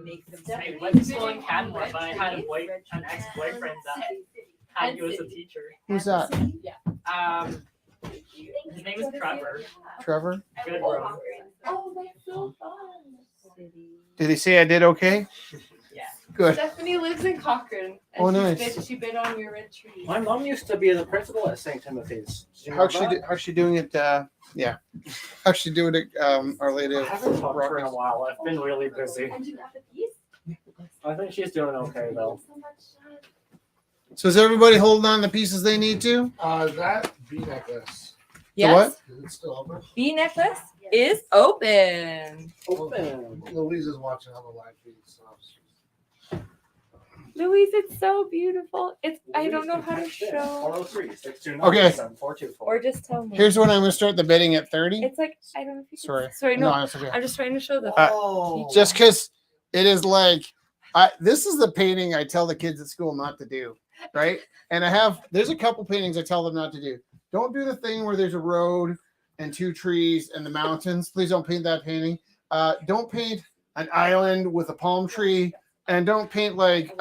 went to school in Canada, but I had an ex-boyfriend that had you as a teacher. Who's that? His name is Trevor. Trevor? Good bro. Oh, that's so fun. Did he say I did okay? Yeah. Good. Stephanie lives in Cochrane. Oh, And nice. she bid on your red tree. My mom used to be the principal at St. Timothy's. Did you know that? How's she doing it? Yeah. How's she doing it? Our Lady I of haven't talked to her in a Rockets? while. I've been really busy. I think she's doing okay though. So is everybody holding on the pieces they need to? That bee necklace, The what? is it still open? Bee necklace? is open. Louise is watching on the live feed. So Louise, it's so beautiful. It's I don't know how to show 403-629-7424. or just tell me. Here's when I'm gonna start the bidding at 30. It's like I don't know if you can Sorry. no. That's okay. I'm just trying to show the Just because it is like this is the painting I tell the kids at school not to do, right? And there's a couple paintings I tell them not to do. Don't do the thing where there's a road and 2 trees and the mountains. Please don't paint that painting. Don't paint an island with a palm tree, and don't paint like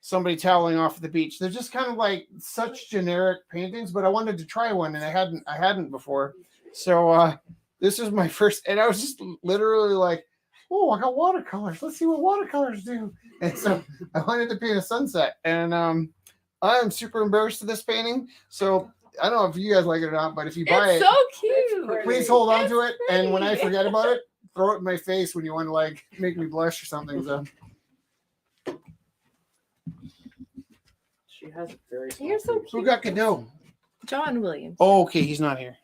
somebody toweling off the beach. They're just kind of like such generic paintings, but I wanted to try one and I hadn't before. So this is my first, and I was just literally like, oh, I got watercolors. Let's see what watercolors do. And so I wanted to paint a sunset, and I'm super embarrassed of this painting. So I don't know if you guys like it or not, but if you buy It's it, so cute. please hold on to It's it. And when I pretty. forget about it, throw it in my face when you want to like make me blush or something. So She has a very small You're so feet. who got Godot? John Williams. Oh, okay, he's not here.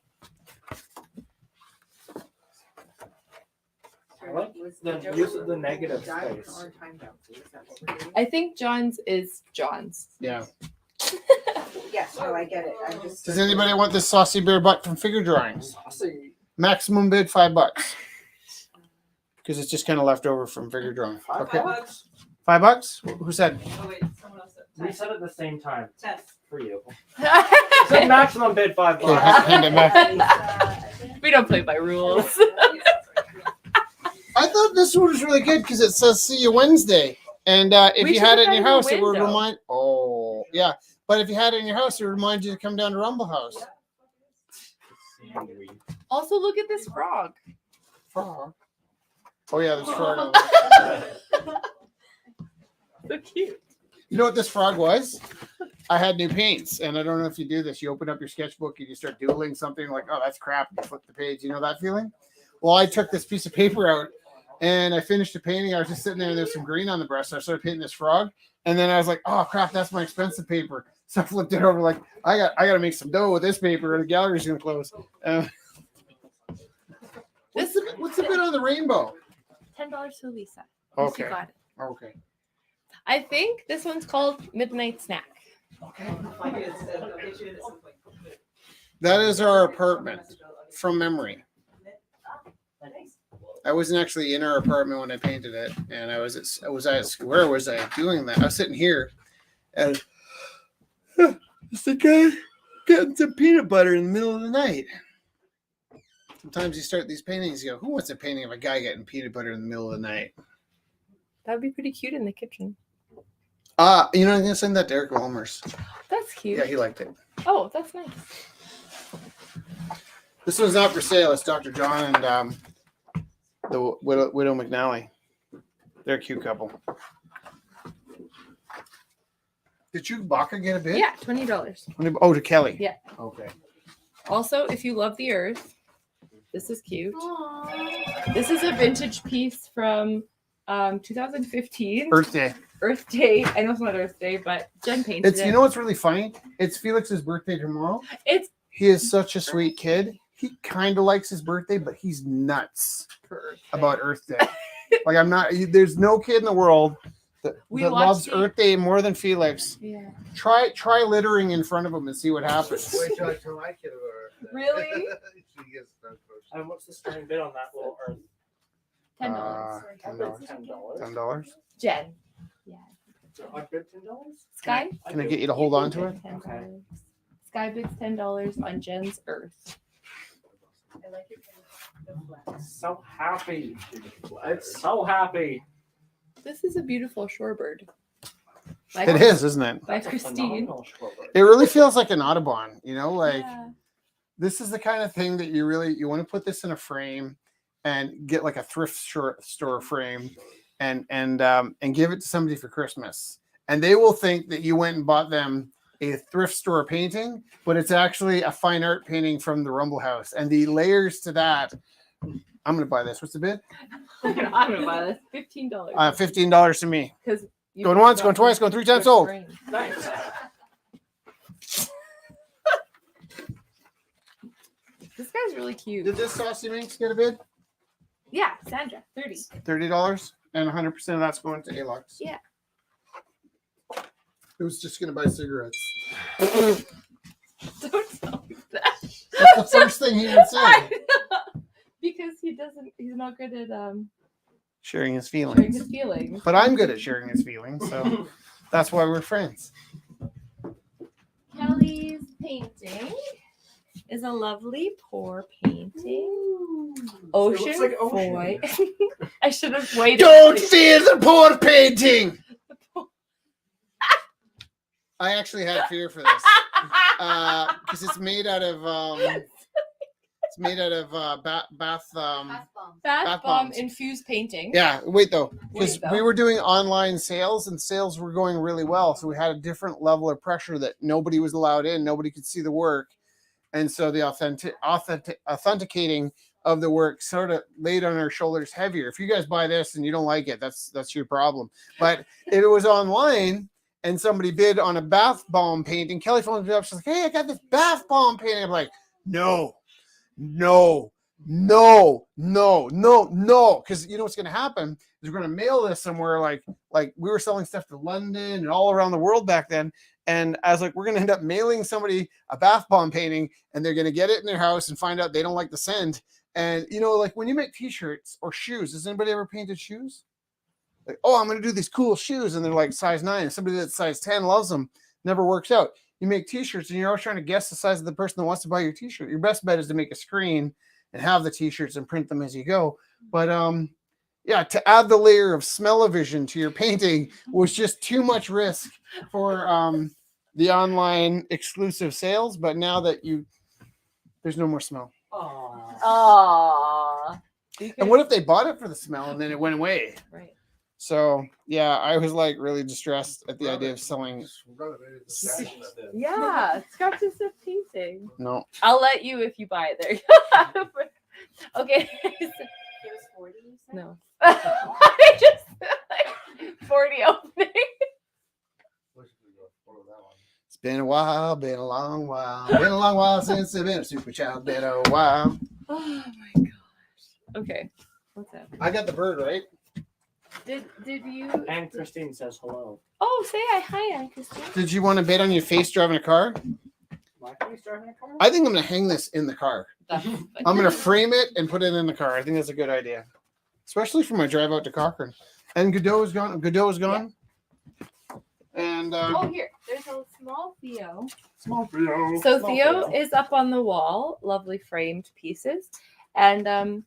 I like the use of the negative space. I think John's is John's. Yeah. Yes, no, I get it. I'm just. Does anybody want this saucy bear butt from Figure Drawings? Saucy. Maximum bid $5. Because it's just kind of left over from Figure Drawing. Okay. $5? Who said? Oh, wait, someone else said. We said at the same time 10. for you. So maximum bid $5. Okay, hand it back. We don't play by rules. I thought this one was really good because it says "See you Wednesday," and if We you should had put it in that your in the house, it would window. remind. Oh, yeah. But if you had it in your house, it would remind you to come down to Rumble House. Also, look at this frog. Frog. Oh yeah, there's frog. So cute. You know what this frog was? I had new paints, and I don't know if you do this. You open up your sketchbook and you start doodling something like, "Oh, that's crap." You flip the page. You know that feeling? Well, I took this piece of paper out and I finished the painting. I was just sitting there and there's some green on the brush. So I started painting this frog, and then I was like, "Oh crap, that's my expensive paper." So I flipped it over like, I got to make some dough with this paper, or the gallery's gonna close. What's the bit on the rainbow? $10 to Lisa. Okay. You got it. Okay. I think this one's called Midnight Snack. That is our apartment from memory. I wasn't actually in our apartment when I painted it, and I was at where was I doing that? I was sitting here, and it's the guy getting some peanut butter in the middle of the night. Sometimes you start these paintings, you go, "Who wants a painting of a guy getting peanut butter in the middle of the night?" That would be pretty cute in the kitchen. You know, I'm gonna send that to Eric Walmers. That's cute. Yeah, he liked it. Oh, that's nice. This one's not for sale. It's Dr. John and the Widow McNally. They're a cute couple. Did Chewbacca get a bid? Yeah, $20. Oh, to Kelly. Yeah. Okay. Also, if you love the earth, this is cute. This is a vintage piece from 2015. Earth Day. Earth Day. I know it's not Earth Day, but Jen painted It's it. you know what's really funny? It's Felix's birthday tomorrow. It's He is such a sweet kid. He kind of likes his birthday, but he's nuts for Earth Day. about Earth Day. Like I'm not. There's no kid in the world that We loves watched the- Earth Day more than Felix. Yeah. Try littering in front of him and see what happens. Wait till I tell my kid about it. Really? She gets no first. And what's the starting bid on that little earth? $10. $10. $10. Jen. Yeah. I bid $10. Sky? Can I get you to hold on to it? $10. Okay. Sky bids $10 on Jen's Earth. I like it. So happy. It's so happy. This is a beautiful shorebird. By It is, isn't it? By That's a Christine. phenomenal shorebird. It really feels like an Audubon. You know, like Yeah. this is the kind of thing that you want to put this in a frame and get like a thrift store frame and give it to somebody for Christmas, and they will think that you went and bought them a thrift store painting, but it's actually a fine art painting from the Rumble House. And the layers to that, I'm gonna buy this. What's the bid? I'm gonna buy this. $15. $15 to me. Because Going once, going twice, going 3 times sold. Nice. This guy's really cute. Did this Saucy Minx get a bid? Yeah, Sandra, 30. $30, and 100% of that's going to Alux. Yeah. Who's just gonna buy cigarettes? Don't tell me that. That's the first thing he would say. I know. Because he's not good at Sharing his sharing feelings. his feelings. But I'm good at sharing his feelings, so that's why we're friends. Kelly's painting is a lovely pour painting. Ocean looks like ocean. boy. I should have waited. Don't fear the poor painting. I actually had fear for this because it's made out of bath. Bath bomb bombs. infused painting. Yeah, wait though, because Wait, we though. were doing online sales and sales were going really well, so we had a different level of pressure that nobody was allowed in, nobody could see the work, and so the authenticating of the work sort of laid on our shoulders heavier. If you guys buy this and you don't like it, that's your problem. But if it was online and somebody bid on a bath bomb painting, Kelly phones me up. She's like, "Hey, I got this bath bomb painting." I'm like, "No, no, no, no, no, no," because you know what's going to happen is we're going to mail this somewhere. Like we were selling stuff to London and all around the world back then. And I was like, we're going to end up mailing somebody a bath bomb painting, and they're going to get it in their house and find out they don't like the scent. And you know, like when you make T-shirts or shoes, has anybody ever painted shoes? Like, oh, I'm going to do these cool shoes, and they're like size 9. And somebody that's size 10 loves them. Never works out. You make T-shirts, and you're always trying to guess the size of the person that wants to buy your T-shirt. Your best bet is to make a screen and have the T-shirts and print them as you go. But yeah, to add the layer of smell-o-vision to your painting was just too much risk for the online exclusive sales. But now that there's no more smell. Aww. And what if they bought it for the smell and then it went away? Right. So yeah, I was like really distressed at the idea of selling. Just run it into the stash and then- Yeah, scratches of painting. No, I'll let you if you buy it there. Okay. It was 40, you said? No. I just 40 opening. Wish we could afford that one. it's been a while, been a long while, been a long while since I've been a super child. Been a while. Oh my gosh. Okay. What's that? I got the bird right. Did you? And Christine says hello. Oh, say hi, Aunt Christine. Did you want to bet on your face driving a car? My face driving a car? I think I'm gonna hang this in the car. That's I'm gonna frame it and put it in the car. I think that's a good idea, especially for my drive out to Cochrane. And Godot is gone. Godot is gone. And Oh, here. There's a small Theo. small Theo. So Small Theo is up on the wall, lovely framed pieces, and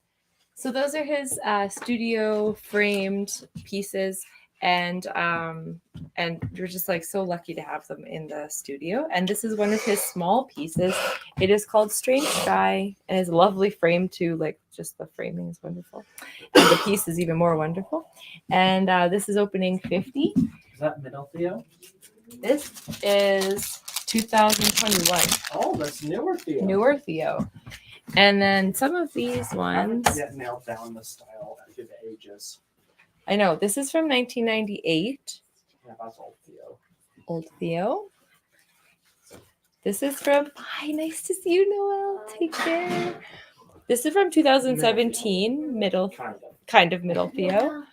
so those are his studio framed pieces, and we're just like so lucky to have them in the studio. And this is one of his small pieces. It is called Strange Sky, and is lovely framed too. Like just the framing is wonderful, and the piece is even more wonderful. And this is opening 50. Is that middle Theo? This is 2021. Oh, that's newer Theo. Newer Theo. And then some of these I haven't ones, yet nailed down the style through the ages. I know this is from 1998, Yeah, that's old Theo. old Theo. This is from, hi, nice to see you, Noel. Take care. This is from 2017, kind of middle Theo.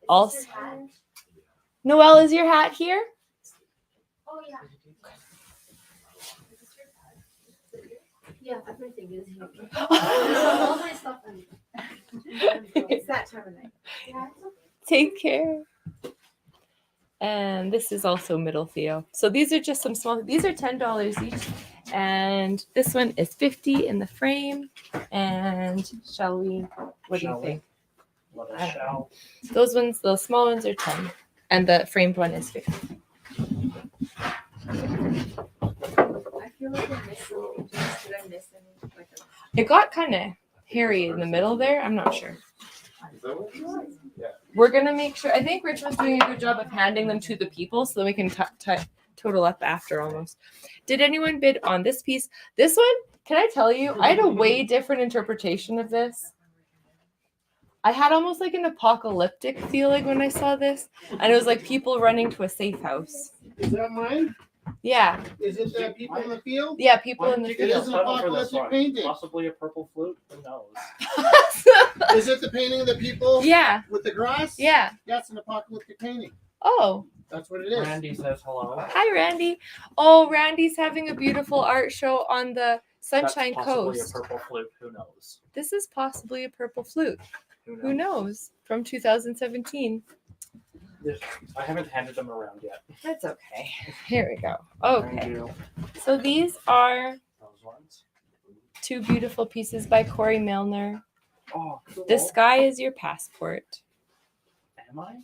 Also, Noel, is your hat here? Oh, yeah. Yeah, everything is here. All my stuff in It's that time of night. Yeah, it's okay. Take care. And this is also middle Theo. So these are just some small, these are $10 each. And this one is 50 in the frame. And shall we, what do Shall you we? think? Let I us don't shall. Those ones, the small ones are 10. And the framed one is 50. I feel like I missed something. Did I miss any? Like It got kind of hairy in the middle there. I'm not sure. Is that what you said? Yeah. We're going to make sure, I think Rich was doing a good job of handing them to the people so that we can total up after almost. Did anyone bid on this piece? This one, can I tell you, I had a way different interpretation of this. I had almost like an apocalyptic feeling when I saw this. And it was like people running to a safe house. Is that mine? Yeah, Is it the people in the field? yeah, people in the It is field. an apocalyptic painting. Possibly a purple flute. Who knows? Is it the painting of the people Yeah, with the grass? yeah. That's an apocalyptic painting. Oh, That's what it is. Randy says hello. hi, Randy. Oh, Randy's having a beautiful art show on the Sunshine That's possibly Coast. a purple flute. Who knows? This is possibly a purple flute. Who knows? Who knows? From 2017. I haven't handed them around yet. That's okay. Here we go. Thank Okay. you. So these are Those ones. 2 beautiful pieces by Corey Milner. Oh, cool. The sky is your passport. Am I?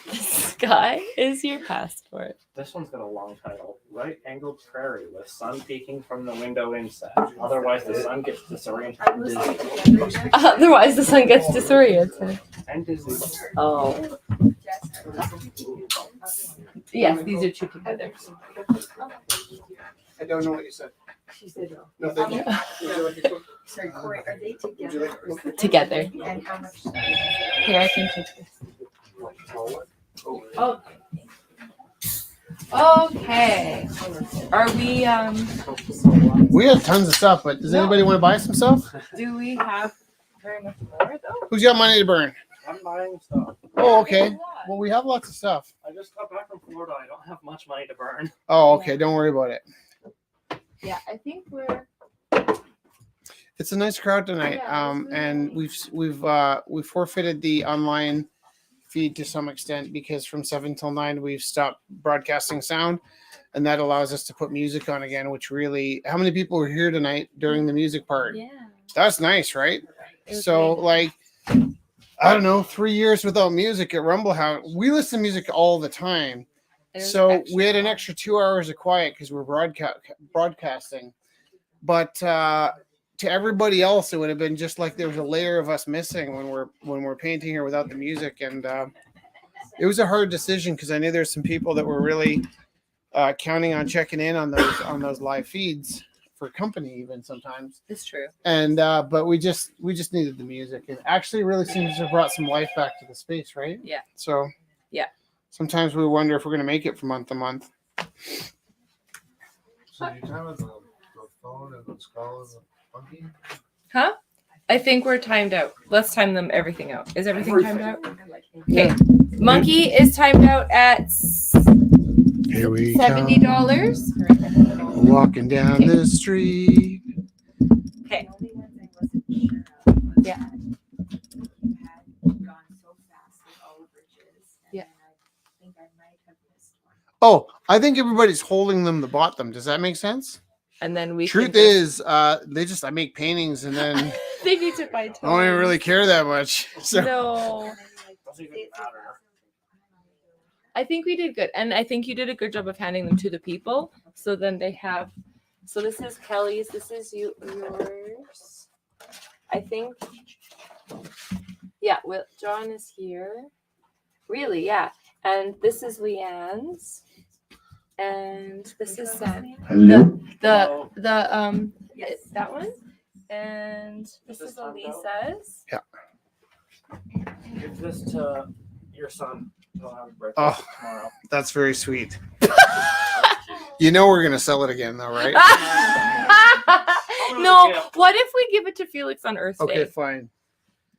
The sky is your passport. This one's got a long title. Right angled prairie with sun peeking from the window inside. Otherwise, the sun gets disoriented and dizzy. Otherwise, the sun gets disoriented. And dizzy. Oh. Yes, these are 2 together. I don't know what you said. She said no. No, thank you. Would you like a Coke? Sorry, Corey, are they Would you together? like a Coke? Together. And how much? Here, I can take this. Oh. Okay. Are we We have tons of stuff, but does anybody want to buy some stuff? do we have very much more though? Who's got money to burn? I'm buying stuff. Oh, okay. Well, we have lots of stuff. I just got back from Florida. I don't have much money to burn. Oh, okay. Don't worry about it. Yeah, I think we're It's a nice crowd tonight. Yeah, it's And really we've forfeited the online feed to some extent because from 7 till 9 we've stopped broadcasting sound, and that allows us to put music on again. Which really, how many people were here tonight during the music part? yeah. That's nice, right? It was So great. like, I don't know, 3 years without music at Rumble House. We listen to music all the time. It was So actually we had an fun. extra 2 hours of quiet because we're broadcasting. But to everybody else, it would have been just like there was a layer of us missing when we're painting here without the music. And it was a hard decision because I knew there's some people that were really counting on checking in on those live feeds for company even sometimes. It's true. And but we just needed the music. It actually really seems to have brought some life back to the space, right? Yeah. So Yeah. sometimes we wonder if we're going to make it from month to month. So you time with the phone and the skull and the monkey? Huh? I think we're timed out. Let's time them everything out. Is everything timed out? Okay. Yeah. Monkey is timed out at Here we $70. Walking down the street. Okay. The only ones I wasn't sure of was Yeah. that you had gone so fast with all of Rich's. And Yeah. then I think I might have missed one. Oh, I think everybody's holding them to bought them. Does that make sense? And then we Truth can just- is, I make paintings and then they need to buy I don't even really care that much. So No. Doesn't even matter. I think we did good. And I think you did a good job of handing them to the people. So then they have, so this is Kelly's, this is yours. I think, yeah, well, John is here. Really, yeah. And this is Leanne's. And this is Sam. hello. That one. And this is Elisa's. Give this to your son. He'll have a birthday Oh. tomorrow. That's very sweet. You know we're gonna sell it again though, right? No, what if we give it to Felix on Earth Okay, Day? fine.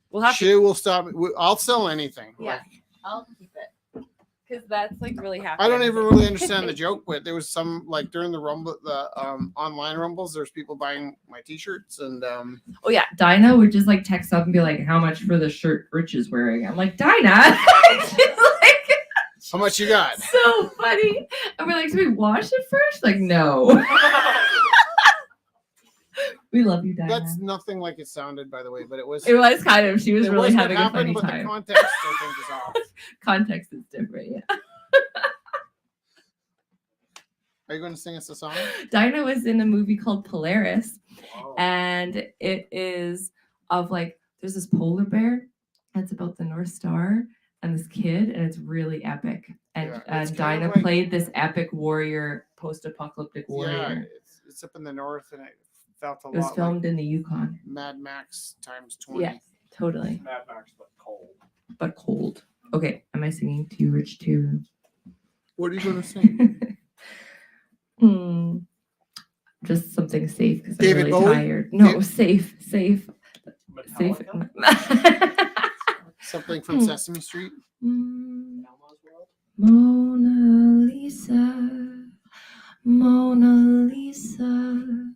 We'll have to. She will stop. I'll sell anything. Yeah, I'll keep it because that's like really happy. I don't even really understand the joke, but there was some like during the rumble, the online rumbles. There's people buying my T-shirts and Oh yeah, Dinah would just like text up and be like, "How much for the shirt Rich is wearing?" I'm like, Dinah. She's like, how much you got? so funny. And we're like, "Should we wash it first?" Like, no. We love you, Dinah. That's nothing like it sounded, by the way, but it was. It was kind of. She was it really was what having a happened, funny but time. the context I think is off. Context is different. Yeah. Are you going to sing us a song? Dinah was in a movie called Polaris, Oh. and it is of like there's this polar bear that's about the North Star and this kid, and it's really epic. And Yeah, it's kind Dinah of like- played this epic warrior, post-apocalyptic Yeah, warrior. it's up in the north, and it felt a It was lot filmed like in the Yukon. Mad Max times 20. Yeah, totally, Mad Max, but cold. but cold. Okay, am I singing to you, Rich, too? What are you going to sing? Just something safe because I'm David really Bowie? tired. No, Yeah. safe. Metallica? Something from Sesame Street. Mm, Elmo's World? Mona Lisa, Mona Lisa,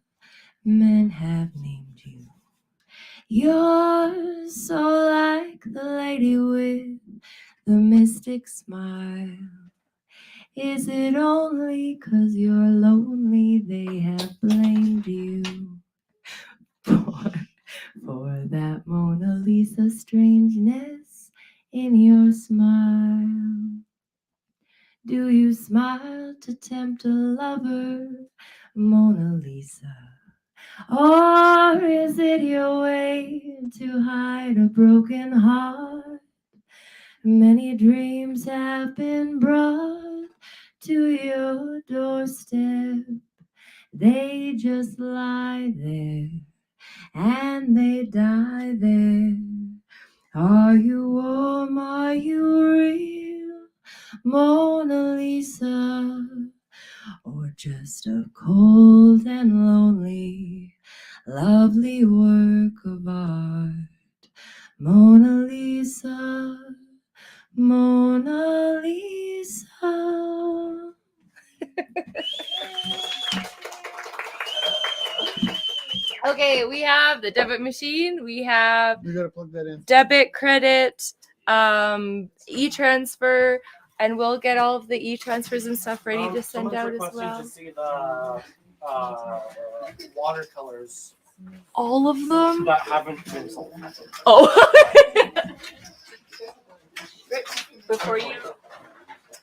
men have named you. You're so like the lady with the mystic smile. Is it only 'cause you're lonely they have blamed you for that Mona Lisa strangeness in your smile? Do you smile to tempt a lover, Mona Lisa? Or is it your way to hide a broken heart? Many dreams have been brought to your doorstep. They just lie there and they die there. Are you warm? Are you real, Mona Lisa? Or just a cold and lonely, lovely work of art? Mona Lisa, Mona Lisa. Okay, we have the debit machine. We have You gotta plug that in. debit, credit, e-transfer, and we'll get all of the e-transfers and stuff ready to send Someone's out as requesting well. to see the watercolors All of them? that haven't been sold. Oh.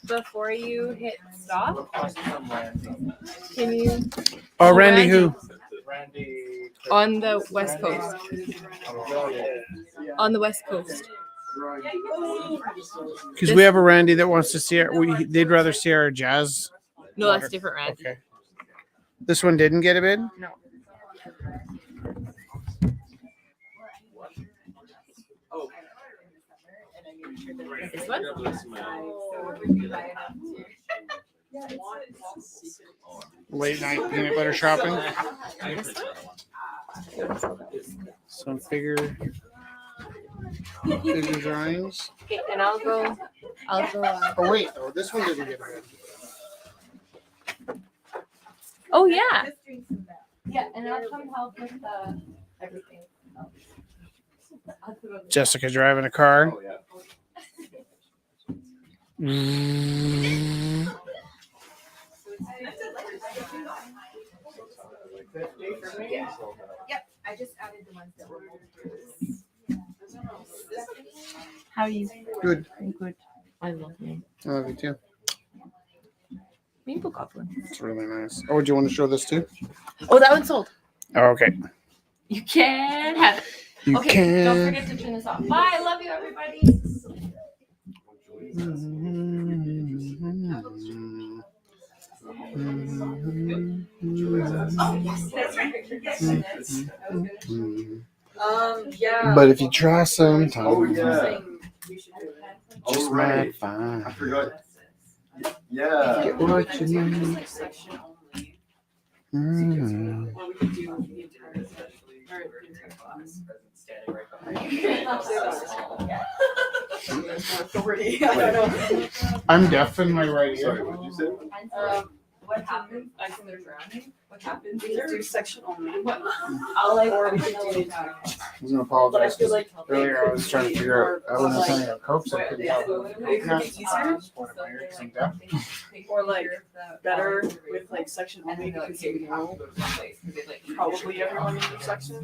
Before you hit stop, Request from Randy. can you Oh, Oh, Randy, Randy. who? Randy. on the west coast? Randy. On the west coast. Because we have a Randy that wants to see our. They'd rather see our jazz. No, that's different, Randy. Okay. This one didn't get a bid. No. This one? Late night peanut butter shopping. Some figure drawings. Okay, and I'll go. Oh wait, oh this one didn't get a bid. Oh yeah. Yeah, and I'll come help with everything. Jessica driving a car. Oh, yeah. Yep, I just added the ones that were How are you? Good. I'm good. I love you. I love you too. Maple goblin. It's really nice. Oh, do you want to show this too? Oh, that one's sold. Oh, okay. You can have it. You Okay, can. don't forget to turn this off. Bye. I love you, everybody. Yeah. But if you try sometime, Oh, yeah. just Oh, right. might find. I forgot. Yeah. Get what you need. Mm. Well, we could do the entire especially or the entire class. Standing right behind you. Authority. I don't know. I'm deaf in my right Sorry, ear. what did you say? What happens? I think they're drowning. What happens? We could do section only. I'll or we could do. I was gonna apologize because earlier I was trying to figure out. I wasn't telling you Coke, so I couldn't tell. It could be easier. One of my ears, 'cause I'm deaf. Or like better with like section only because you know probably everyone in your section.